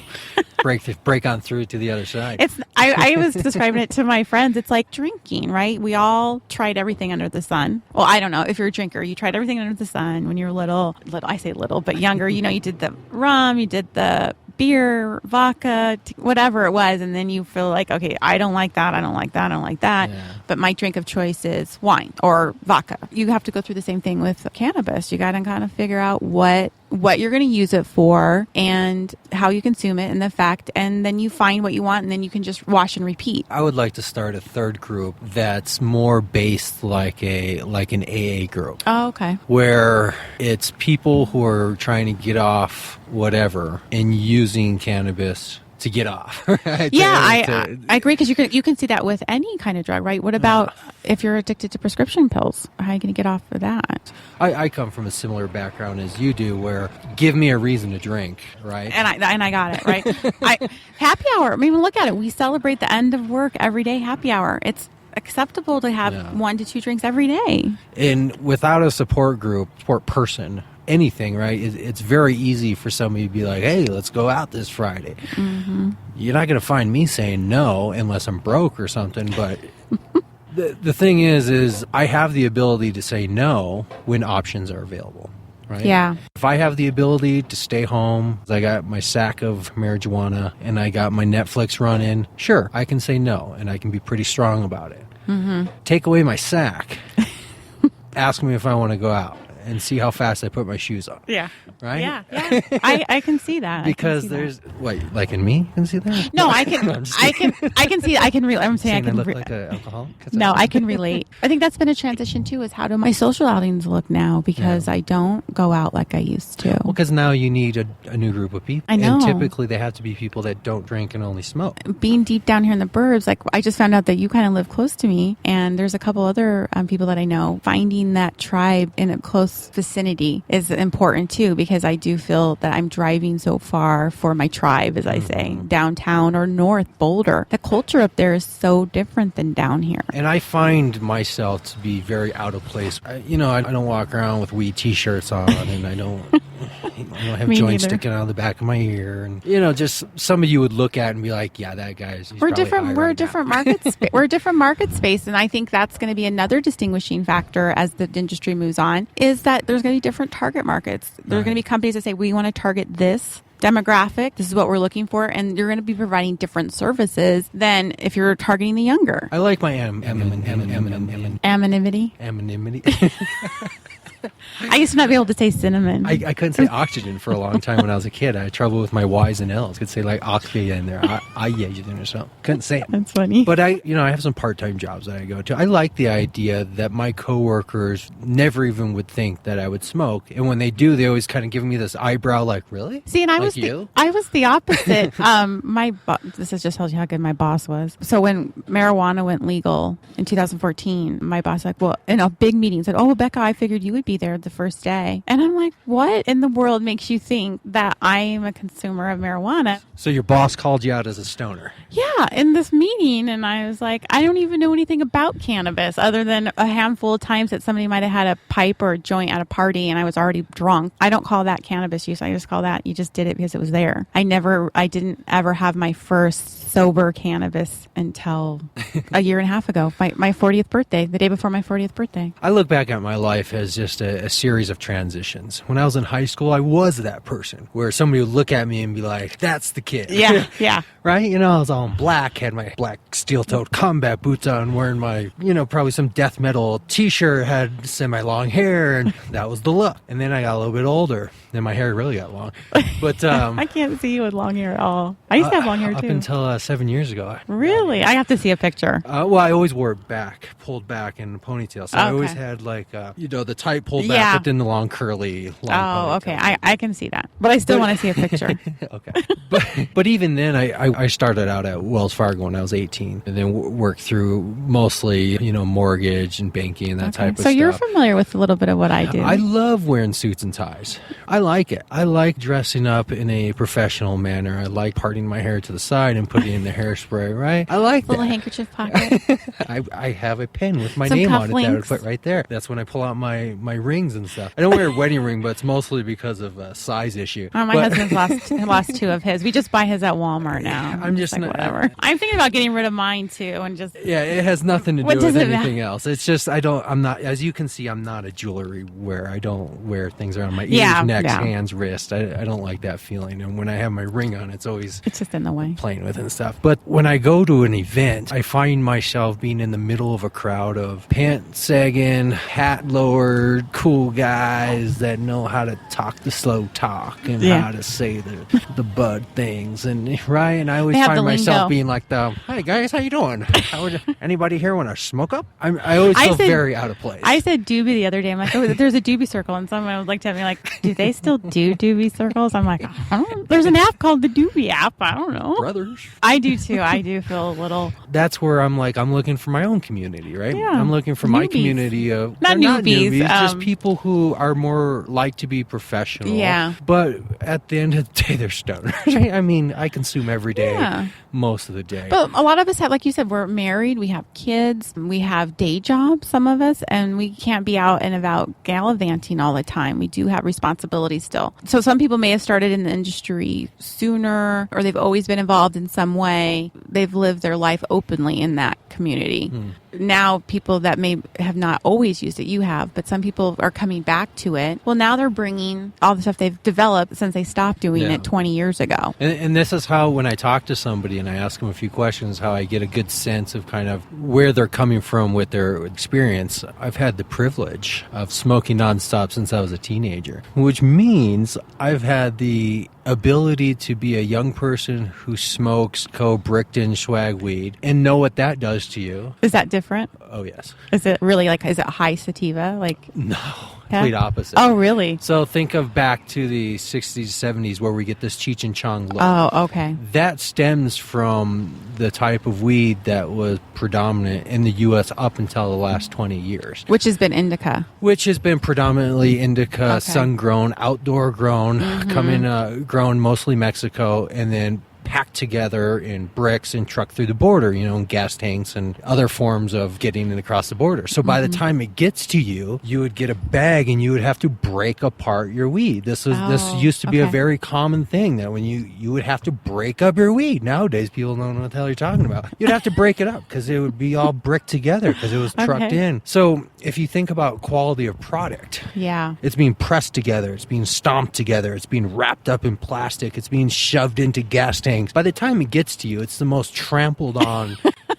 break on through to the other side. I was describing it to my friends. It's like drinking, right? We all tried everything under the sun. Well, I don't know. If you're a drinker, you tried everything under the sun when you were little, I say little, but younger, you did the rum, you did the beer, vodka, whatever it was. And then you feel like, okay, I don't like that. I don't like that. I don't like that. Yeah. But my drink of choice is wine or vodka. You have to go through the same thing with cannabis. You got to kind of figure out what you're going to use it for and how you consume it and the fact, and then you find what you want, and then you can just wash and repeat. I would like to start a third group that's more based like an AA group. Oh, okay. Where it's people who are trying to get off whatever and using cannabis to get off. Right? I agree, because you can see that with any kind of drug, right? What about if you're addicted to prescription pills? How are you going to get off of that? I come from a similar background as you do, where give me a reason to drink, right? And I got it, right? Happy hour. I mean, look at it. We celebrate the end of work every day. Happy hour. It's acceptable to have 1 to 2 drinks every day. And without a support person, anything, right? It's very easy for somebody to be like, hey, let's go out this Friday. Mm-hmm. You're not going to find me saying no unless I'm broke or something. But the thing is I have the ability to say no when options are available, right? Yeah. If I have the ability to stay home, I got my sack of marijuana and I got my Netflix running, sure, I can say no, and I can be pretty strong about it. Mm-hmm. Take away my sack, ask me if I want to go out, and see how fast I put my shoes on. Yeah. Right? Yeah. I can see that. Because like in me, you can see that? No, I can see I can relate. I'm saying I look like an alcoholic? No, I can relate. I think that's been a transition too, is how do my social outings look now, because I don't go out like I used to. Well, because now you need a new group of people. I know. And typically they have to be people that don't drink and only smoke. Being deep down here in the burbs, like I just found out that you kind of live close to me, and there's a couple other people that I know. Finding that tribe in a close vicinity is important too, because I do feel that I'm driving so far for my tribe, as I say, downtown or north Boulder. The culture up there is so different than down here. And I find myself to be very out of place. I don't walk around with weed t-shirts on, and I don't have joints sticking out of the back of my ear, and just some of you would look at and be like, yeah, that guy's we're different. We're a different market. We're a different market space, and I think that's going to be another distinguishing factor as the industry moves on, is that there's going to be different target markets. There are going to be companies that say, we want to target this demographic, this is what we're looking for, and you're going to be providing different services than if you're targeting the younger. I like my anonymity. I used to not be able to say cinnamon. I couldn't say oxygen for a long time when I was a kid. I had trouble with my Y's and L's. Could say like oxygen in there, oxygen or something. Couldn't say it. That's funny. But I have some part-time jobs that I go to. I like the idea that my coworkers never even would think that I would smoke, and when they do, they always kind of give me this eyebrow, like, really? See, and I was the opposite. This is just tells you how good my boss was. So when marijuana went legal in 2014, my boss was like, well, in a big meeting said, oh, Becca, I figured you would be there the first day. And I'm like, what in the world makes you think that I'm a consumer of marijuana? So your boss called you out as a stoner? Yeah, in this meeting. And I was like, I don't even know anything about cannabis other than a handful of times that somebody might have had a pipe or a joint at a party and I was already drunk. I don't call that cannabis use. I just call that you just did it because it was there. I didn't ever have my first sober cannabis until a year and a half ago, my 40th birthday, the day before my 40th birthday. I look back at my life as just a series of transitions. When I was in high school, I was that person where somebody would look at me and be like, that's the kid. Yeah, yeah. Right? You know, I was all in black, had my black steel-toed combat boots on, wearing my, probably some death metal t-shirt, had semi-long hair, and that was the look. And then I got a little bit older, then my hair really got long. But I can't see you with long hair at all. I used to have long hair, too. Up until 7 years ago. Really? I have to see a picture. Well, I always wore it pulled back in a ponytail. So I always had the tight pulled back, but then the long curly long ponytail. Okay. I can see that. But I still want to see a picture. Okay. But even then, I started out at Wells Fargo when I was 18 and then worked through mostly, mortgage and banking and that type of stuff. So you're familiar with a little bit of what I do. I love wearing suits and ties. I like it. I like dressing up in a professional manner. I like parting my hair to the side and putting in the hairspray, right? I like little handkerchief pocket. I have a pen with my Some name on it that I would cufflinks. put right there. That's when I pull out my rings and stuff. I don't wear a wedding ring, but it's mostly because of a size issue. Oh, my husband's lost two of his. We just buy his at Walmart now. I'm just like, whatever. I'm thinking about getting rid of mine too, and just it has nothing to do What with does it anything matter? else. It's just I'm not, as you can see, I'm not a jewelry wearer. I don't wear things around my ears, necks, hands, wrist. I don't like that feeling. And when I have my ring on, it's just in the way, playing with it and stuff. But when I go to an event, I find myself being in the middle of a crowd of pants sagging, hat lowered, cool guys that know how to talk the slow talk and how to say the bud things, and right. And I always find myself being like "Hi guys, how you doing? Anybody here want to smoke up?" I always feel very out of place. I said doobie the other day. I'm like, there's a doobie circle, and someone would like to me like, do they still do doobie circles? I'm like, there's an app called the Doobie app. I don't know. Brothers. I do too. I do feel a little. That's where I'm looking for my own community, right? Yeah. I'm looking for my community of not newbies, just people who are more like to be professional. Yeah. But at the end of the day, they're stoners. Right? I mean, I consume every day, most of the day. But a lot of us have, like you said, we're married, we have kids, we have day jobs, some of us, and we can't be out and about gallivanting all the time. We do have responsibilities still. So some people may have started in the industry sooner, or they've always been involved in some way. They've lived their life openly in that community. Now people that may have not always used it, you have, but some people are coming back to it. Well, now they're bringing all the stuff they've developed since they stopped doing it 20 years ago. And this is how, when I talk to somebody and I ask them a few questions, how I get a good sense of kind of where they're coming from with their experience. I've had the privilege of smoking nonstop since I was a teenager, which means I've had the ability to be a young person who smokes Brickton swag weed and know what that does to you. Is that different? Oh, yes. Is it really is it high sativa? No. Complete opposite. Oh, really? So think of back to the 60s, 70s where we get this Cheech and Chong look. Oh, okay. That stems from the type of weed that was predominant in the U.S. up until the last 20 years. Which has been indica. Which has been predominantly indica, sun-grown, outdoor-grown, grown mostly Mexico, and then packed together in bricks and trucked through the border, in gas tanks and other forms of getting it across the border. So by the time it gets to you, you would get a bag and you would have to break apart your weed. This used to be a very common thing, that when you would have to break up your weed. Nowadays, people don't know what the hell you're talking about. You'd have to break it up because it would be all bricked together because it was trucked in. So if you think about quality of product, it's being pressed together, it's being stomped together, it's being wrapped up in plastic, it's being shoved into gas tanks. By the time it gets to you, it's the most trampled on,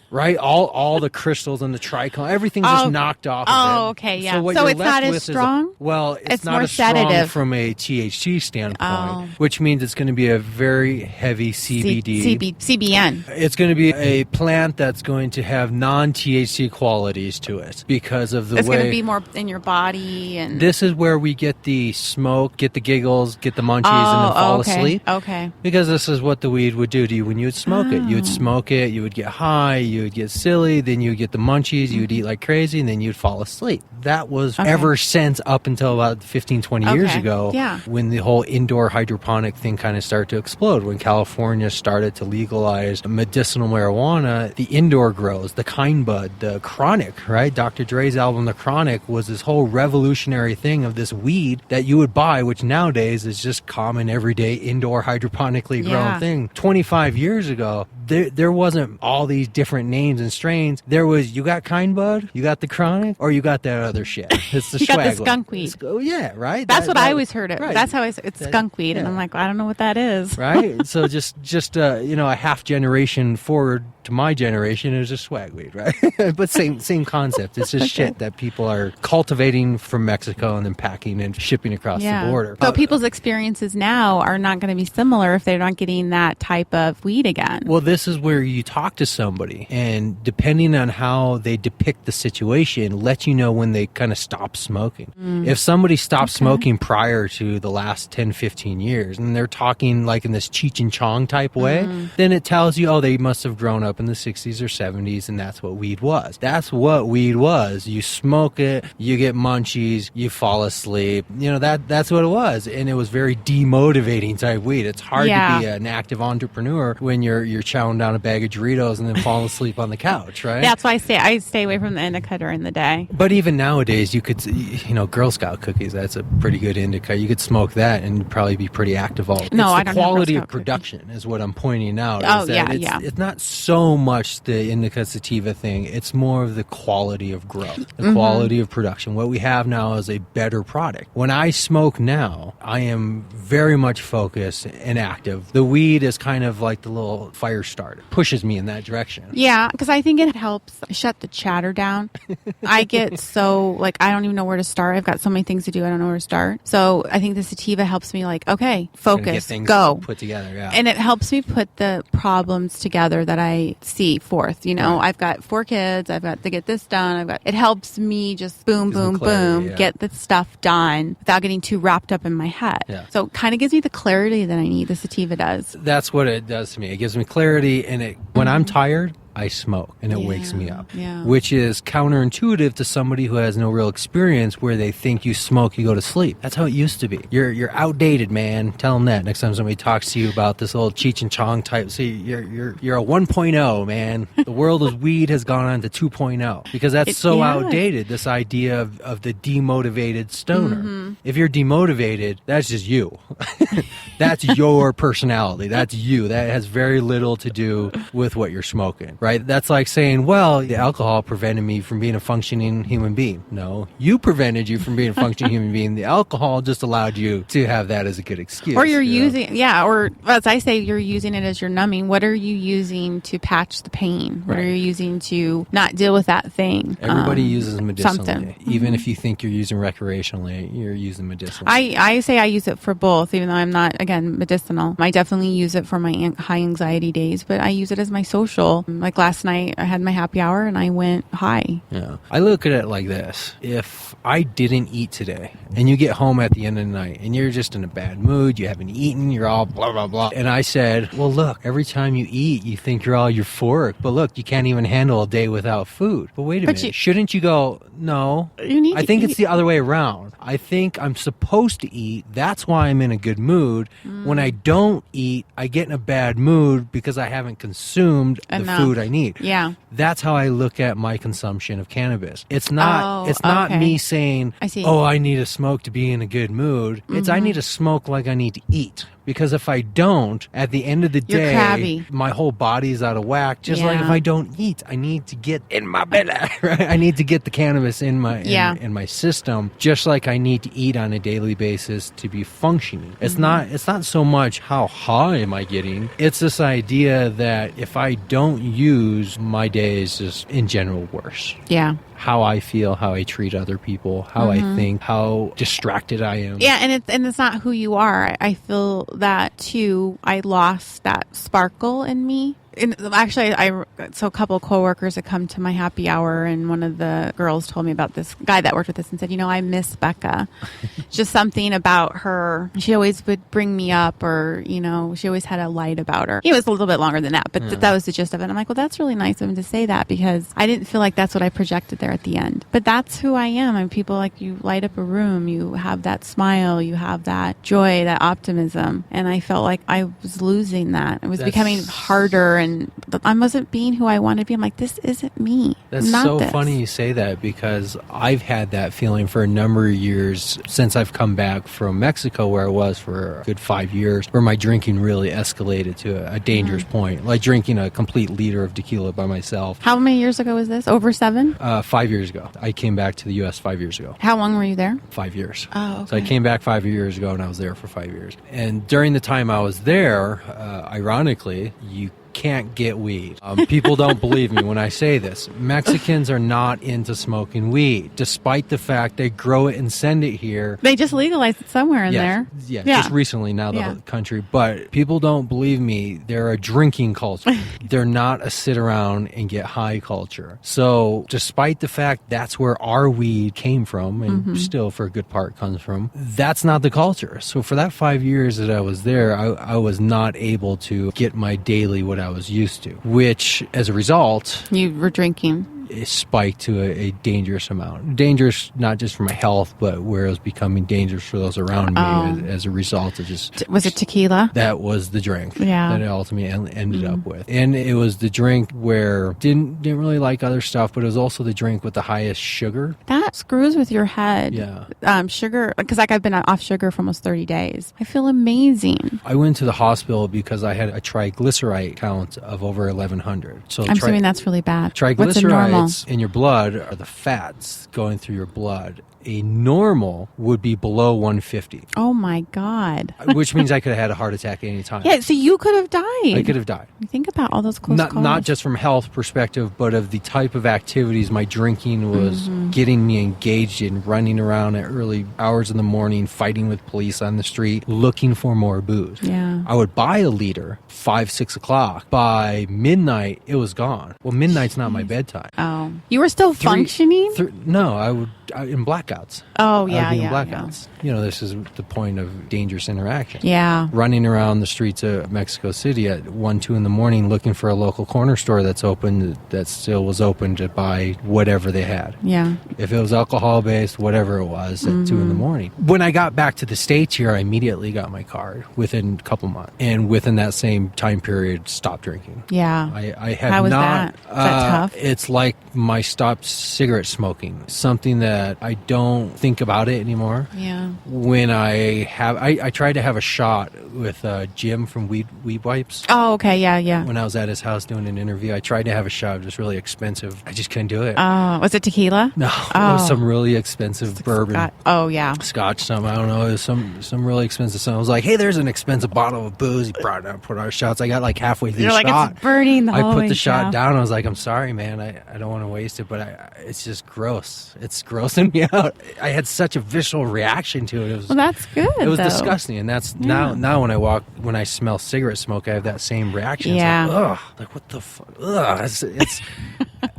right? All the crystals and the trichome, everything's just knocked off of it. Oh, okay, yeah. So, what so you're it's left not as with strong? It's not more as strong sedative from a THC standpoint, which means it's going to be a very heavy CBD. CBN. It's going to be a plant that's going to have non-THC qualities to it because of the way... It's going to be more in your body. And this is where we get the smoke, get the giggles, get the munchies, and then fall asleep. Okay. Because this is what the weed would do to you when you would smoke it. You would smoke it, you would get high, you you would get silly, then you would get the munchies, you would eat like crazy, and then you'd fall asleep. That was ever since up until about 15, 20 years ago, when the whole indoor hydroponic thing kind of started to explode. When California started to legalize medicinal marijuana, the indoor grows, the kind bud, the chronic, right? Dr. Dre's album, The Chronic, was this whole revolutionary thing of this weed that you would buy, which nowadays is just common, everyday, indoor, hydroponically grown thing. 25 years ago, there wasn't all these different names and strains. There was, you got kind bud, you got the chronic, or you got that other shit. It's the you got the skunk weed. Yeah, right? That's what I always heard it. Right. That's how it's skunk weed. And I'm like, I don't know what that is. Right? So just a half generation forward to my generation, it was just swag weed, right? But same concept. It's just shit that people are cultivating from Mexico and then packing and shipping across the border. So people's experiences now are not going to be similar if they're not getting that type of weed again. Well, this is where you talk to somebody, and depending on how they depict the situation, let you know when they kind of stop smoking. If somebody stopped smoking prior to the last 10, 15 years, and they're talking like in this Cheech and Chong type way, then it tells you, oh, they must have grown up in the 60s or 70s, and that's what weed was. That's what weed was. You smoke it, you get munchies, you fall asleep. That's what it was, and it was very demotivating type weed. It's hard to be an active entrepreneur when you're chowing down a bag of Doritos and then falling asleep on the couch, right? That's why I stay away from the indica during the day. But even nowadays, you could, Girl Scout cookies, that's a pretty good indica. You could smoke that and probably be pretty active all day. No, I don't. The quality of production is what I'm pointing out. It's not so much the indica sativa thing. It's more of the quality of growth, the quality of production. What we have now is a better product. When I smoke now, I am very much focused and active. The weed is kind of like the little fire starter. Pushes me in that direction. Yeah, because I think it helps shut the chatter down. I get so, I don't even know where to start. I've got so many things to do, I don't know where to start. So I think the sativa helps me, okay, focus, go. Put together, yeah. And it helps me put the problems together that I see forth. I've got 4 kids, I've got to get this done. It helps me just boom, get the stuff done without getting too wrapped up in my head. Yeah. So it kind of gives me the clarity that I need, the sativa does. That's what it does to me. It gives me clarity, and when I'm tired, I smoke, and it wakes me up, which is counterintuitive to somebody who has no real experience, where they think you smoke, you go to sleep. That's how it used to be. You're outdated, man. Tell them that next time somebody talks to you about this old Cheech and Chong type. See, you're a 1.0, man. The world of weed has gone on to 2.0 because that's outdated. This idea of the demotivated stoner. If you're demotivated, that's just you. That's your personality. That's you. That has very little to do with what you're smoking. Right? That's like saying, well, the alcohol prevented me from being a functioning human being. No, you prevented you from being a functioning human being. The alcohol just allowed you to have that as a good excuse. Or you're using, or as I say, you're using it as your numbing. What are you using to patch the pain? What are you using to not deal with that thing? Everybody uses medicinally. Even if you think you're using recreationally, you're using medicinally. I say I use it for both, even though I'm not, again, medicinal. I definitely use it for my high anxiety days, but I use it as my social. Like last night, I had my happy hour and I went high. Yeah. I look at it like this. If I didn't eat today and you get home at the end of the night and you're just in a bad mood, you haven't eaten, you're all blah, blah, blah. And I said, well, look, every time you eat, you think you're all euphoric. But look, you can't even handle a day without food. But wait a minute. Shouldn't you go, no, I think it's the other way around. I think I'm supposed to eat. That's why I'm in a good mood. When I don't eat, I get in a bad mood because I haven't consumed the food I need. Yeah. That's how I look at my consumption of cannabis. It's not me saying, I need a smoke to be in a good mood. It's I need to smoke like I need to eat. Because if I don't, at the end of the day, my whole body's out of whack. Just like if I don't eat, I need to get in my belly. Right? I need to get the cannabis in my in my system. Just like I need to eat on a daily basis to be functioning. It's not so much how high am I getting. It's this idea that if I don't use, my day is just in general worse. Yeah. How I feel, how I treat other people, how I think, how distracted I am. Yeah, and it's not who you are. I feel that too. I lost that sparkle in me Actually, so a couple of coworkers had come to my happy hour, and one of the girls told me about this guy that worked with us and said, I miss Becca. Just something about her. She always would bring me up, or, she always had a light about her. It was a little bit longer than that, but that was the gist of it. I'm like, well, that's really nice of him to say that, because I didn't feel like that's what I projected there at the end. But that's who I am. I'm people like, you light up a room, you have that smile, you have that joy, that optimism. And I felt like I was losing that. It was becoming harder, and I wasn't being who I wanted to be. I'm like, this isn't me. That's so funny you say that, because I've had that feeling for a number of years since I've come back from Mexico, where I was for a good 5 years, where my drinking really escalated to a dangerous point, like drinking a complete liter of tequila by myself. How many years ago was this? Over 7? 5 years ago. I came back to the U.S. 5 years ago. How long were you there? 5 years. Oh, okay. So I came back 5 years ago, and I was there for 5 years. And during the time I was there, ironically, you can't get weed. People don't believe me when I say this. Mexicans are not into smoking weed, despite the fact they grow it and send it here. They just legalized it somewhere in there. Yeah, just recently now, the whole country. But people don't believe me. They're a drinking culture. They're not a sit around and get high culture. So despite the fact that's where our weed came from, and still for a good part comes from, that's not the culture. So for that 5 years that I was there, I was not able to get my daily what I was used to, which as a result, you were drinking. It spiked to a dangerous amount. Dangerous not just for my health, but where it was becoming dangerous for those around me as a result of just... Was it tequila? That was the drink that I ultimately ended up with. And it was the drink where didn't really like other stuff, but it was also the drink with the highest sugar. That screws with your head. Yeah. Sugar, because I've been off sugar for almost 30 days. I feel amazing. I went to the hospital because I had a triglyceride count of over 1,100. So I'm assuming that's really bad. Triglycerides in your blood are the fats going through your blood. A normal would be below 150. Oh my God. Which means I could have had a heart attack at any time. Yeah, so you could have died. I could have died. You think about all those close calls. Not just from health perspective, but of the type of activities my drinking was getting me engaged in, running around at early hours in the morning, fighting with police on the street, looking for more booze. Yeah. I would buy a liter, 5, 6 o'clock. By midnight, it was gone. Well, midnight's not my bedtime. Oh. You were still functioning? No, I would in blackouts. Oh, yeah, in blackouts. Yeah. This is the point of dangerous interaction. Yeah. Running around the streets of Mexico City at 1, 2 in the morning looking for a local corner store that's open, that still was open to buy whatever they had. Yeah. If it was alcohol-based, whatever it was, at 2 in the morning. When I got back to the States here, I immediately got my card within a couple months. And within that same time period, stopped drinking. Yeah. I have How was not... that? Is that tough? It's like my stopped cigarette smoking. Something that I don't think about it anymore. Yeah. When I tried to have a shot with Jim from Weed Wipes. Oh, okay. Yeah. When I was at his house doing an interview, I tried to have a shot. It was really expensive. I just couldn't do it. Was it tequila? No, it was some really expensive bourbon. Oh, yeah. Scotch, I don't know. It was some really expensive stuff. I was like, hey, there's an expensive bottle of booze. He brought it out, put our shots. I got like halfway through the shot. You're like, it's burning the whole I put way the shot down. down. I was like, I'm sorry, man. I don't want to waste it, but it's just gross. It's grossing me out. I had such a visceral reaction to it. Well, that's good. It was though. disgusting, and that's now when I smell cigarette smoke, I have that same reaction. Yeah. It's like, ugh, like what the fuck? Ugh, it's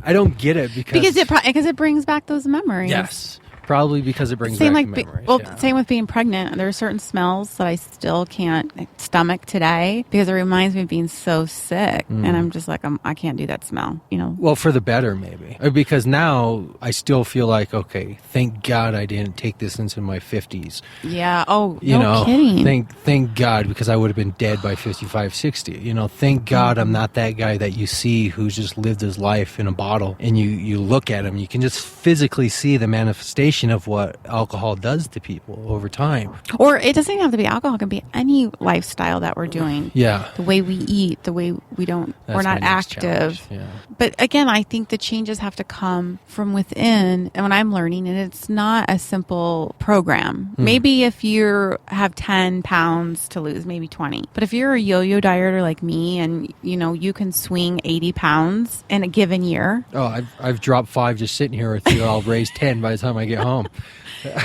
I don't get it because it brings back those memories. Yes. Probably because it brings back memories. Same with being pregnant. There are certain smells that I still can't stomach today because it reminds me of being so sick. And I'm just like, I can't do that smell, Well, for the better, maybe. Because now I still feel like, okay, thank God I didn't take this into my 50s. Yeah. Oh, no kidding. Thank God, because I would have been dead by 55, 60. Thank God I'm not that guy that you see who's just lived his life in a bottle. And you look at him, you can just physically see the manifestation of what alcohol does to people over time. Or it doesn't even have to be alcohol. It can be any lifestyle that we're doing. Yeah. The way we eat, the way we're not active. Yeah. But again, I think the changes have to come from within. And when I'm learning, and it's not a simple program. Maybe if you have 10 pounds to lose, maybe 20. But if you're a yo-yo dieter like me and, you can swing 80 pounds in a given year. Oh, I've dropped 5 just sitting here with you. I'll raise 10 by the time I get home.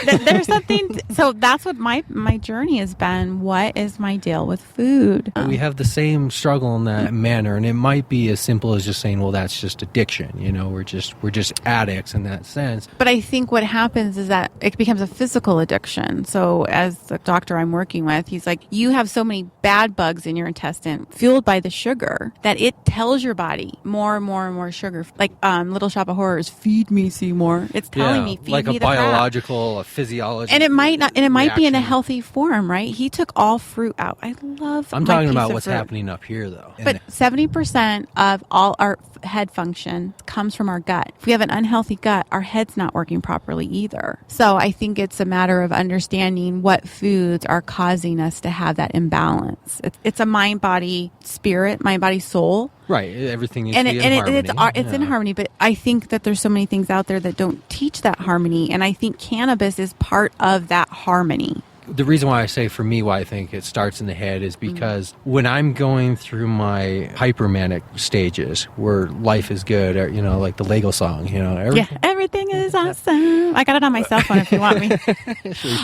There's something. So that's what my journey has been. What is my deal with food? We have the same struggle in that manner, and it might be as simple as just saying, "Well, that's just addiction." You know, we're just addicts in that sense. But I think what happens is that it becomes a physical addiction. So as the doctor I'm working with, he's like, you have so many bad bugs in your intestine fueled by the sugar that it tells your body more and more and more sugar. Like Little Shop of Horrors, feed me, Seymour. It's telling me, feed like me a the crap. biological, a physiology, and it might not, and it might be in a reaction. healthy form, right? He took all fruit out. I love. I'm my talking piece about of what's fruit. happening up here, though. But 70% of all our head function comes from our gut. If we have an unhealthy gut, our head's not working properly either. So I think it's a matter of understanding what foods are causing us to have that imbalance. It's a mind, body, spirit, mind, body, soul. Right, everything needs to be in harmony. It's in harmony, but I think that there's so many things out there that don't teach that harmony, and I think cannabis is part of that harmony. The reason why I say for me why I think it starts in the head is because when I'm going through my hypermanic stages where life is good, or, you know, like the Lego song, you know, Everything is awesome. I got it on my cell phone if you want me.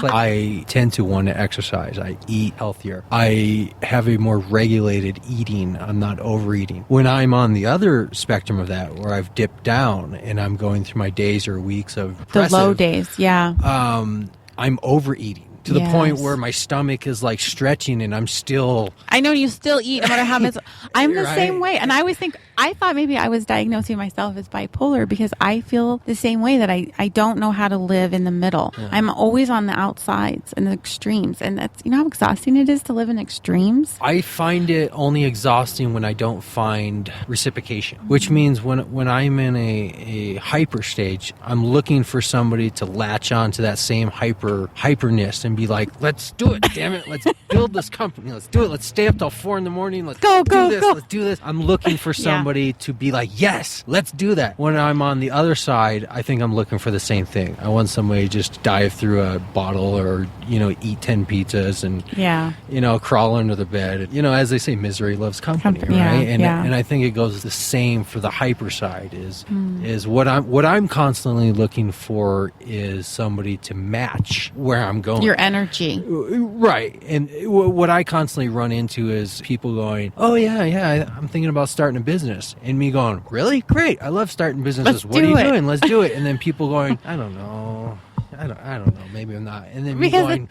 I tend to want to exercise. I eat healthier. I have a more regulated eating. I'm not overeating. When I'm on the other spectrum of that, where I've dipped down and I'm going through my days or weeks of The depressive, low days, yeah. I'm overeating. To the point where my stomach is like stretching and I'm still... I know you still eat no matter how much... I'm the Right. same way. And I always think... I thought maybe I was diagnosing myself as bipolar because I feel the same way, that I don't know how to live in the middle. Yeah. I'm always on the outsides and the extremes. And that's... You know how exhausting it is to live in extremes? I find it only exhausting when I don't find reciprocation, which means when I'm in a hyper stage, I'm looking for somebody to latch on to that same hyperness and be like, let's do it, damn it, let's build this company, let's do it, let's stay up till 4 a.m, let's go this, let's do this. I'm looking for somebody to be like, yes, let's do that. When I'm on the other side, I think I'm looking for the same thing. I want somebody to just dive through a bottle or, you know, eat 10 pizzas and, you know, crawl under the bed. You know, as they say, misery loves company, right? And I think it goes the same for the hyper side is what I'm constantly looking for is somebody to match where I'm going. Your energy. Right. And what I constantly run into is people going, oh, yeah, I'm thinking about starting a business. And me going, really? Great. I love starting businesses. What are you doing? Let's do it. And then people going, I don't know. I don't know. Maybe I'm not. And then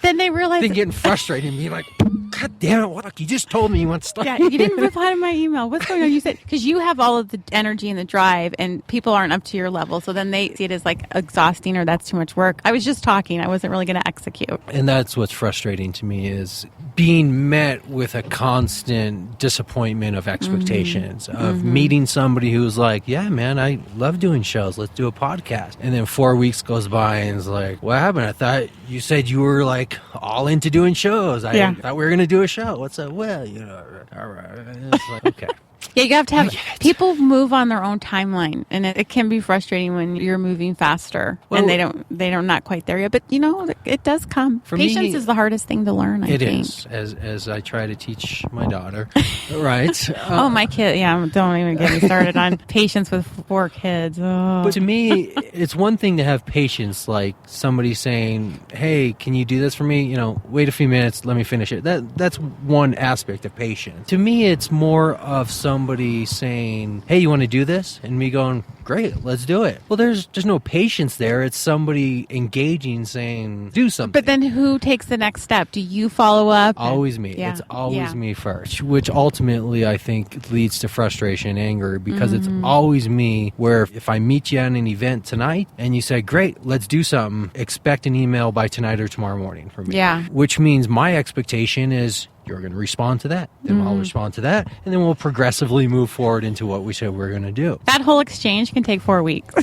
then they realize... Then getting frustrated and being like, God damn it, what? You just told me you want to start. Yeah, you didn't reply to my email. What's going on? You said, because you have all of the energy and the drive and people aren't up to your level. So then they see it as like exhausting or that's too much work. I was just talking. I wasn't really going to execute. And that's what's frustrating to me is being met with a constant disappointment of expectations, of meeting somebody who's like, yeah, man, I love doing shows. Let's do a podcast. And then 4 weeks goes by and it's like, what happened? I thought you said you were like all into doing shows. I thought we were going to do a show. What's up? Well, you know, all right. It's like, okay. Yeah, you have to have people move on their own timeline, and it can be frustrating when you're moving faster and they're not quite there yet. But you know, it does come. Patience is the hardest thing to learn. I think it is, as I try to teach my daughter. Right? Oh, my kid. Yeah, don't even get me started on patience with 4 kids. Oh. But to me, it's one thing to have patience, like somebody saying, "Hey, can you do this for me? You know, wait a few minutes, let me finish it." That's one aspect of patience. To me, it's more of somebody saying, "Hey, you want to do this?" And me going, "Great, let's do it." Well, there's no patience there. It's somebody engaging, saying, "Do something." But then who takes the next step? Do you follow up? Always me. Yeah. It's always me first, which ultimately I think leads to frustration and anger because it's always me where if I meet you at an event tonight and you say, "Great, let's do something," expect an email by tonight or tomorrow morning from me. Yeah. Which means my expectation is you're going to respond to that. Then I'll respond to that. And then we'll progressively move forward into what we said we're going to do. That whole exchange can take 4 weeks.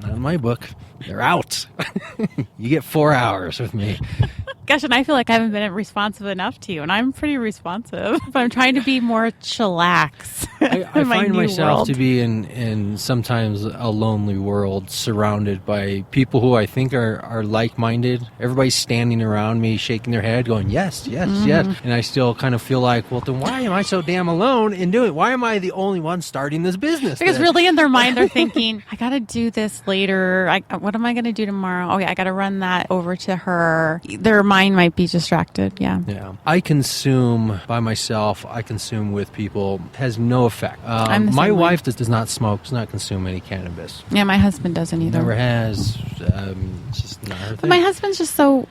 Not in my book. They're out. You get 4 hours with me. Gosh, and I feel like I haven't been responsive enough to you, and I'm pretty responsive. But I'm trying to be more chillax. I find myself world. to be in sometimes a lonely world, surrounded by people who I think are like-minded. Everybody's standing around me, shaking their head, going, yes, yes, yes. And I still kind of feel like, well, then why am I so damn alone in doing it? Why am I the only one starting this business? Because then? really in their mind, they're thinking, I got to do this later. What am I going to do tomorrow? Oh, yeah, I got to run that over to her. Their mind might be distracted. Yeah. Yeah. I consume by myself. I consume with people. Has no effect. My wife does not smoke, does not consume any cannabis. Yeah, my husband doesn't either. Never has. It's just not her thing. But my husband's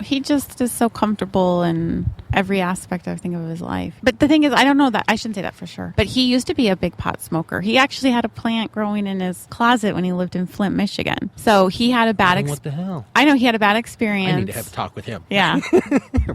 he just is so comfortable in every aspect, I think, of his life. But the thing is, I don't know that. I shouldn't say that for sure. But he used to be a big pot smoker. He actually had a plant growing in his closet when he lived in Flint, Michigan. So he had a bad What the hell? I know he had a bad experience. I need to have a talk with him. Yeah.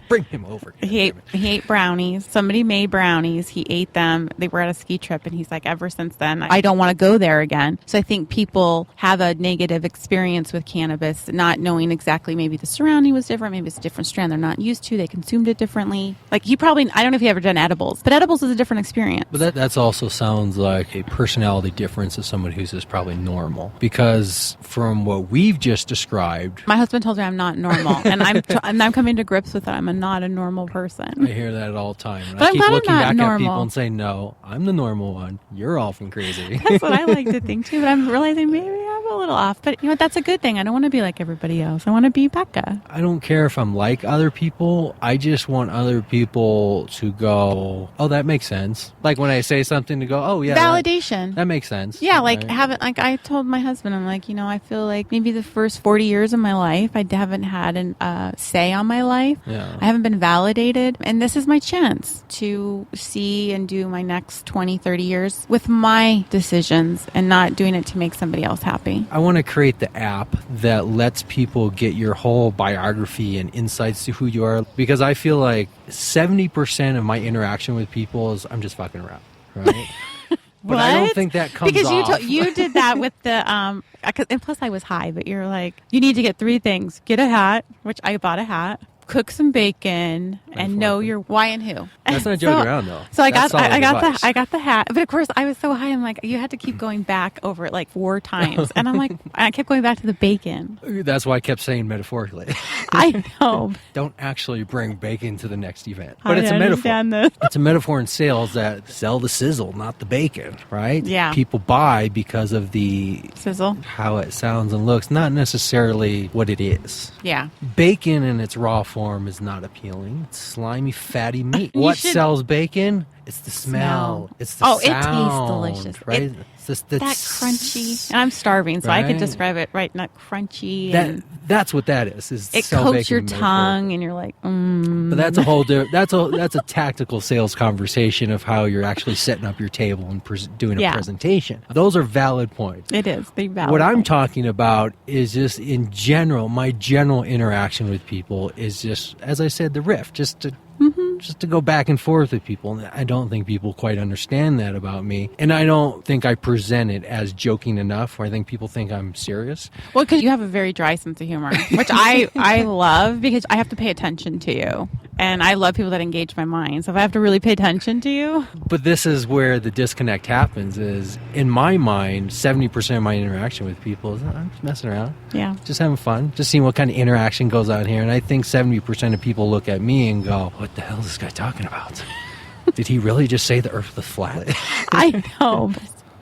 Bring him over. He ate brownies. Somebody made brownies. He ate them. They were at a ski trip, and he's like, ever since then, I don't want to go there again. So I think people have a negative experience with cannabis, not knowing exactly, maybe the surrounding was different, maybe it's a different strand they're not used to, they consumed it differently. Like I don't know if you ever done edibles, but edibles is a different experience. But that's also sounds like a personality difference of someone who's just probably normal. Because from what we've just described, my husband told me I'm not normal, and I'm coming to grips with that. I'm not a normal person. I hear that all the time. And But I keep looking back normal. at people and saying, no, I'm the normal one. You're all from crazy. That's what I like to think too, but I'm realizing maybe I'm a little off. But you know what? That's a good thing. I don't want to be like everybody else. I want to be Becca. I don't care if I'm like other people. I just want other people to go, oh, that makes sense. Like when I say something to go, oh, yeah. Validation. That makes sense. Yeah, like I told my husband, I'm like, I feel like maybe the first 40 years of my life, I haven't had a say on my life. Yeah. I haven't been validated. And this is my chance to see and do my next 20, 30 years with my decisions and not doing it to make somebody else happy. I want to create the app that lets people get your whole biography and insights to who you are, because I feel like 70% of my interaction with people is I'm just fucking around, right? But I don't think that comes because off. you did that with the and plus I was high, but you're like, you need to get 3 things: get a hat, which I bought a hat, cook some bacon, and know your why and who. That's not joking around though. So I got the hat, but of course I was so high. I'm like, you had to keep going back over it like 4 times, and I'm like, I kept going back to the bacon. That's why I kept saying metaphorically. I know. Don't actually bring bacon to the next event, but it's a metaphor. This. It's a metaphor in sales that sell the sizzle, not the bacon, right? Yeah. People buy because of the sizzle, how it sounds and looks, not necessarily what it is. Yeah. Bacon in its raw form is not appealing. It's slimy, fatty meat. What sells bacon? It's the smell. It's the sound. It tastes delicious. Right? It's just that crunchy. And I'm starving, so I could describe it right. Not crunchy. That's what that is. It coats your tongue, and you're like, But that's a whole that's a tactical sales conversation of how you're actually setting up your table and doing a presentation. Those are valid points. It is. They valid. What I'm talking about is just in general, my general interaction with people is just, as I said, the riff, just to go back and forth with people. And I don't think people quite understand that about me. And I don't think I present it as joking enough, where I think people think I'm serious. Well, because you have a very dry sense of humor, which I love, because I have to pay attention to you. And I love people that engage my mind. So if I have to really pay attention to you. But this is where the disconnect happens, is in my mind, 70% of my interaction with people is I'm just messing around. Yeah. Just having fun. Just seeing what kind of interaction goes on here. And I think 70% of people look at me and go, what the hell is this guy talking about? Did he really just say the earth was flat? I know.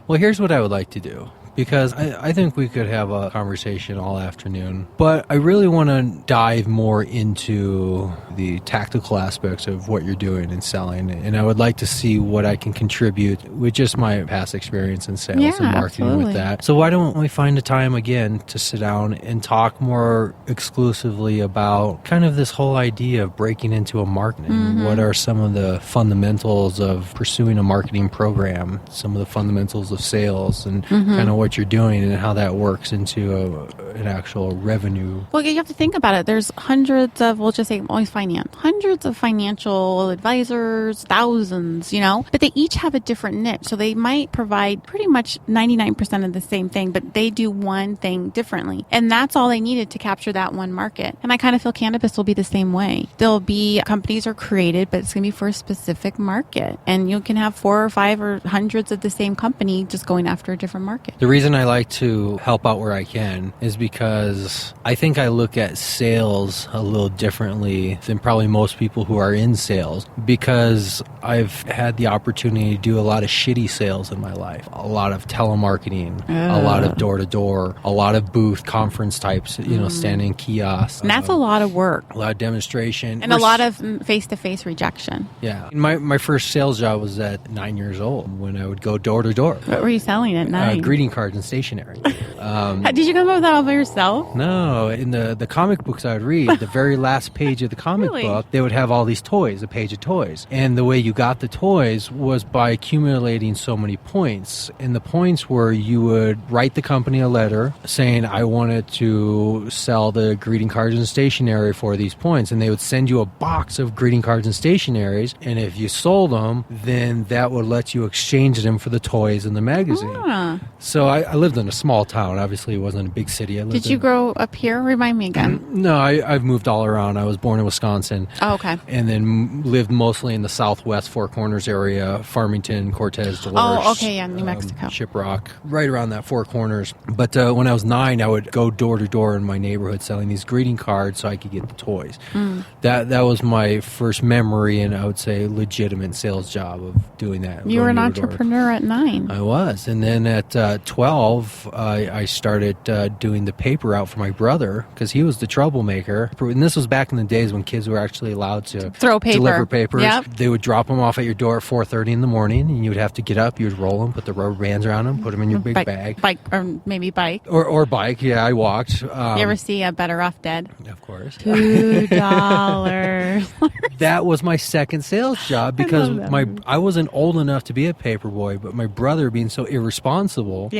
Well, here's what I would like to do. Because I think we could have a conversation all afternoon. But I really want to dive more into the tactical aspects of what you're doing and selling. And I would like to see what I can contribute with just my past experience in sales and marketing with that. So why don't we find a time again to sit down and talk more exclusively about kind of this whole idea of breaking into a marketing. Mm-hmm. What are some of the fundamentals of pursuing a marketing program? Some of the fundamentals of sales and kind of what what you're doing and how that works into an actual revenue. Well, you have to think about it. There's hundreds of, we'll just say always finance, hundreds of financial advisors, thousands, but they each have a different niche. So they might provide pretty much 99% of the same thing, but they do one thing differently. And that's all they needed to capture that one market. And I kind of feel cannabis will be the same way. There'll be companies are created, but it's going to be for a specific market. And you can have 4 or 5 or hundreds of the same company just going after a different market. The reason I like to help out where I can is because I think I look at sales a little differently than probably most people who are in sales, because I've had the opportunity to do a lot of shitty sales in my life, a lot of telemarketing, a lot of door-to-door, a lot of booth conference types, standing in kiosks. And that's a lot of work. A lot of demonstration. And a lot of face-to-face rejection. Yeah. My first sales job was at 9 years old when I would go door-to-door. What were you selling at 9? Greeting cards and stationery. Did you come up with that all by yourself? No. In the comic books I would read, the very last page of the comic book, they would have all these toys, a page of toys. And the way you got the toys was by accumulating so many points. And the points were you would write the company a letter saying, I wanted to sell the greeting cards and stationery for these points. And they would send you a box of greeting cards and stationaries. And if you sold them, then that would let you exchange them for the toys in the magazine. So I lived in a small town. Obviously, it wasn't a big city. Did you grow up here? Remind me again. No, I've moved all around. I was born in Wisconsin. Oh, okay. And then lived mostly in the southwest Four Corners area, Farmington, Cortez, Dolores. Oh, okay, yeah, New Mexico. Shiprock, right around that Four Corners. But when I was 9, I would go door to door in my neighborhood selling these greeting cards so I could get the toys. That was my first memory, and I would say legitimate sales job of doing that. You were an entrepreneur at 9. I was. And then at 12, I started doing the paper out for my brother because he was the troublemaker. And this was back in the days when kids were actually allowed to deliver papers. Yep. They would drop them off at your door at 4:30 in the morning, and you would have to get up. You would roll them, put the rubber bands around them, put them in your big bag. Bike, or maybe bike. Or bike. Yeah, I walked. You ever see a Better Off Dead? Of course. $2. That was my second sales job because I wasn't old enough to be a paperboy, but my brother, being so irresponsible,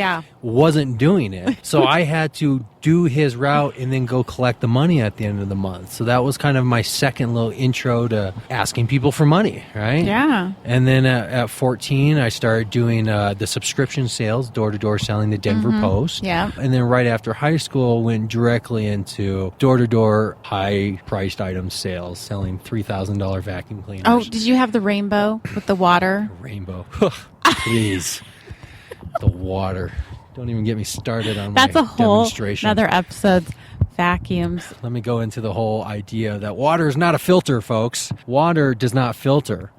wasn't doing it. So I had to do his route and then go collect the money at the end of the month. So that was kind of my second little intro to asking people for money, right? Yeah. And then at 14, I started doing the subscription sales, door-to-door selling the Denver Post. Yeah. And then right after high school, went directly into door-to-door high-priced item sales, selling $3,000 vacuum cleaners. Oh, did you have the rainbow with the water? Rainbow. Please. The water. Don't even get me started on That's my a whole demonstration. another episode. Vacuums. Let me go into the whole idea that water is not a filter, folks. Water does not filter.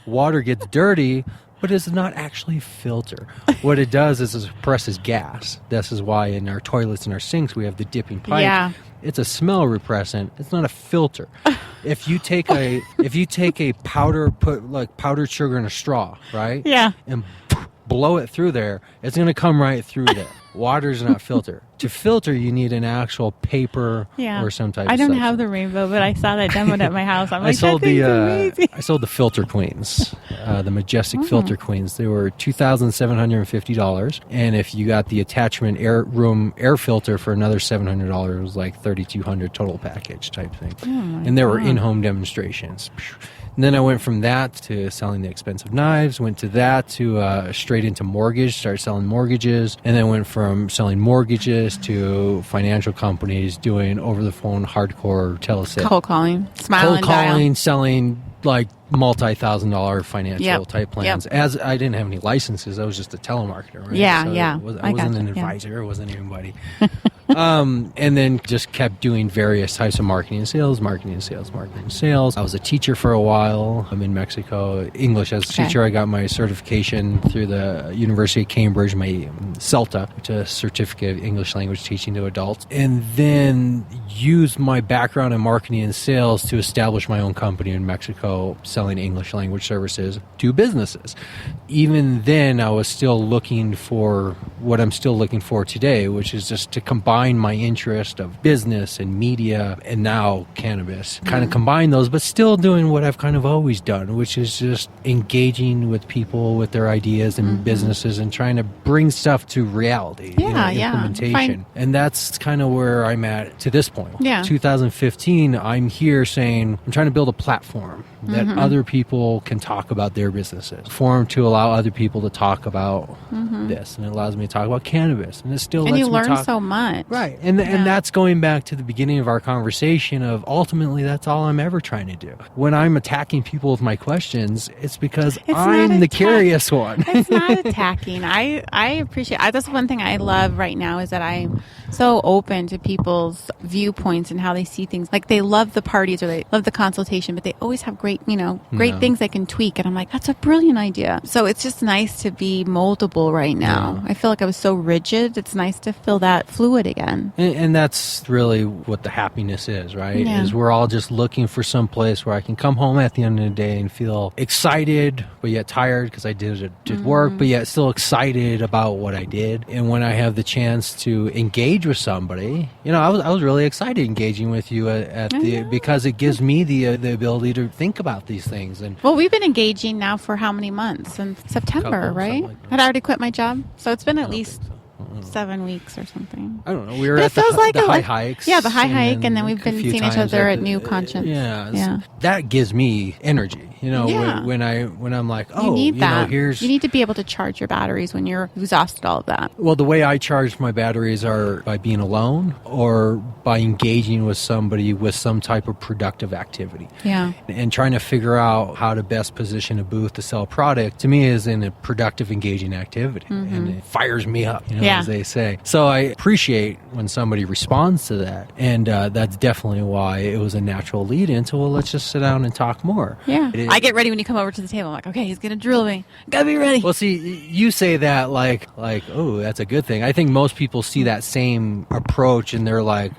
Water gets dirty, but it does not actually filter. What it does is it suppresses gas. This is why in our toilets and our sinks we have the dipping pipe. Yeah. It's a smell repressant. It's not a filter. If you take a powder, put like powdered sugar in a straw, right? Yeah. And blow it through there, it's going to come right through there. Water's not filter. To filter, you need an actual paper or some type of I don't substance. have the rainbow, but I saw that demoed at my house. I'm like, that thing's amazing. I sold the Filter Queens, the Majestic Filter Queens. They were $2,750, and if you got the attachment air filter for another $700, it was like $3,200 total package type thing. And there were in-home demonstrations. And then I went from that to selling the expensive knives, went to that to straight into mortgage, started selling mortgages, and then went from selling mortgages to financial companies doing over-the-phone hardcore telesales. Cold calling, smile and dial. Cold calling, selling like multi-$1,000 financial type plans. As I didn't have any licenses, I was just a telemarketer, right? Yeah, so yeah. I wasn't an advisor, I wasn't anybody. And then just kept doing various types of marketing and sales. I was a teacher for a while. I'm in Mexico. English as a teacher. I got my certification through the University of Cambridge, my CELTA, which is a certificate of English language teaching to adults. And then used my background in marketing and sales to establish my own company in Mexico, selling English language services to businesses. Even then, I was still looking for what I'm still looking for today, which is just to combine my interest of business and media and now cannabis. Kind of combine those, but still doing what I've kind of always done, which is just engaging with people with their ideas and businesses and trying to bring stuff to reality, implementation. And that's kind of where I'm at to this point. 2015, I'm here saying I'm trying to build a platform that other people can talk about their businesses, forum to allow other people to talk about this, and it allows me to talk about cannabis, and it still lets me talk. And you learn so much. Right. And that's going back to the beginning of our conversation of ultimately that's all I'm ever trying to do. When I'm attacking people with my questions, it's because I'm the curious one. It's not attacking. I appreciate that's one thing I love right now is that I'm so open to people's viewpoints and how they see things. Like they love the parties or they love the consultation, but they always have great things they can tweak. And I'm like, that's a brilliant idea. So it's just nice to be moldable right now. I feel like I was so rigid. It's nice to feel that fluid again. And that's really what the happiness is, right? Is we're all just looking for some place where I can come home at the end of the day and feel excited, but yet tired because I did work, but yet still excited about what I did. And when I have the chance to engage with somebody, I was really excited engaging with you because it gives me the ability to think about these things. And well, we've been engaging now for how many months? Since September, right? I'd already quit my job, so it's been at least 7 weeks or something. I don't know. We were at the high hikes. Yeah, the high hike, and then we've been seeing each other at New Conscience. Yeah. That gives me energy. When I'm like, you need that. You need to be able to charge your batteries when you're exhausted. All of that. Well, the way I charge my batteries are by being alone or by engaging with somebody with some type of productive activity. Yeah. And trying to figure out how to best position a booth to sell a product to me is in a productive, engaging activity, and it fires me up. As they say. So I appreciate when somebody responds to that, and that's definitely why it was a natural lead into, well, let's just sit down and talk more. Yeah. I get ready when you come over to the table. I'm like, okay, he's going to drill me. Gotta be ready. Well, see, you say that like, oh, that's a good thing. I think most people see that same approach and they're like,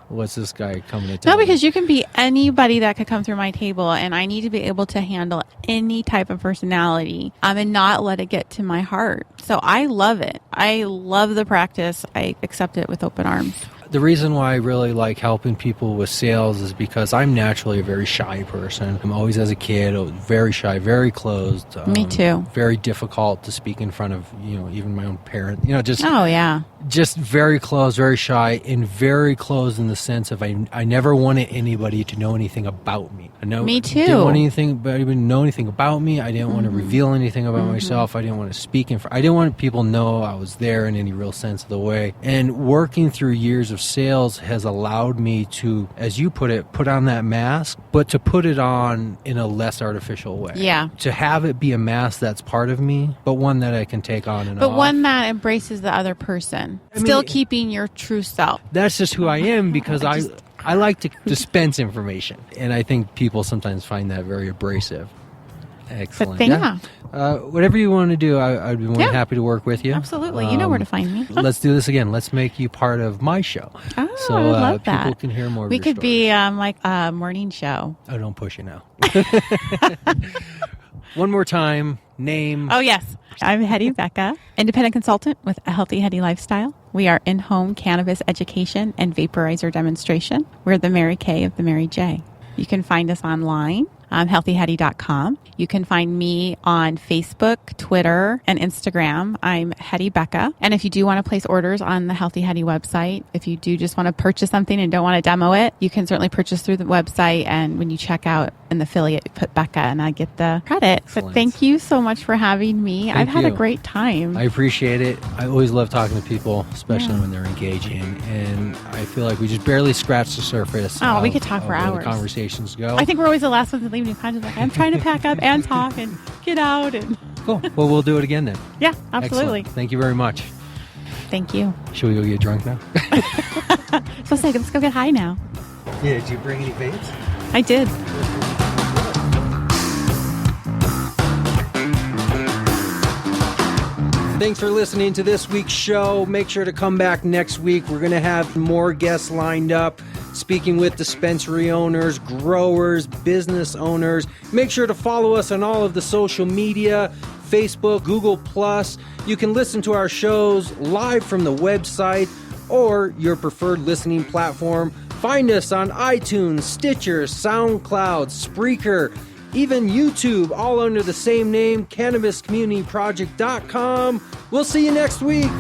what's this guy coming to tell me? No, because you can be anybody that could come through my table, and I need to be able to handle any type of personality and not let it get to my heart. So I love it. I love the practice. I accept it with open arms. The reason why I really like helping people with sales is because I'm naturally a very shy person. I'm always, as a kid, very shy, very closed. Me too. Very difficult to speak in front of, even my own parents. Just very closed, very shy, and very closed in the sense of I never wanted anybody to know anything about me. Me too. I didn't want anybody to know anything about me. I didn't want to reveal anything about myself. I didn't want to speak in front. I didn't want people to know I was there in any real sense of the way. And working through years of sales has allowed me to, as you put it, put on that mask, but to put it on in a less artificial way. Yeah. To have it be a mask that's part of me, but one that I can take on and off. But one that embraces the other person. Still keeping your true self. That's just who I am because I like to dispense information. And I think people sometimes find that very abrasive. Excellent. Whatever you want to do, I'd be more than happy to work with you. Absolutely. You know where to find me. Let's do this again. Let's make you part of my show. Oh, so I love that. People can hear more of We your could stories. Be like a morning show. Oh, don't push it now. One more time. Name. Oh, yes. I'm Headie Becca, independent consultant with A Healthy Headie Lifestyle. We are in-home cannabis education and vaporizer demonstration. We're the Mary Kay of the Mary J. You can find us online, healthyheadie.com. You can find me on Facebook, Twitter, and Instagram. I'm Headie Becca. And if you do want to place orders on the Healthy Headie website, if you do just want to purchase something and don't want to demo it, you can certainly purchase through the website. And when you check out in the affiliate, you put Becca and I get the credit. But thank you so much for having me. I've had a great time. I appreciate it. I always love talking to people, especially when they're engaging. And I feel like we just barely scratched the surface. Oh, we could talk for hours. The conversations go. I think we're always the last ones to leave New Conscience. Like, I'm trying to pack up and talk and get out. And cool. Well, we'll do it again then. Yeah, absolutely. Excellent. Thank you very much. Thank you. Should we go get drunk now? So say, let's go get high now. Yeah, did you bring any vapes? I did. Thanks for listening to this week's show. Make sure to come back next week. We're going to have more guests lined up. speaking with dispensary owners, growers, business owners. Make sure to follow us on all of the social media, Facebook, Google+. You can listen to our shows live from the website or your preferred listening platform. Find us on iTunes, Stitcher, SoundCloud, Spreaker, even YouTube, all under the same name, CannabisCommunityProject.com. We'll see you next week.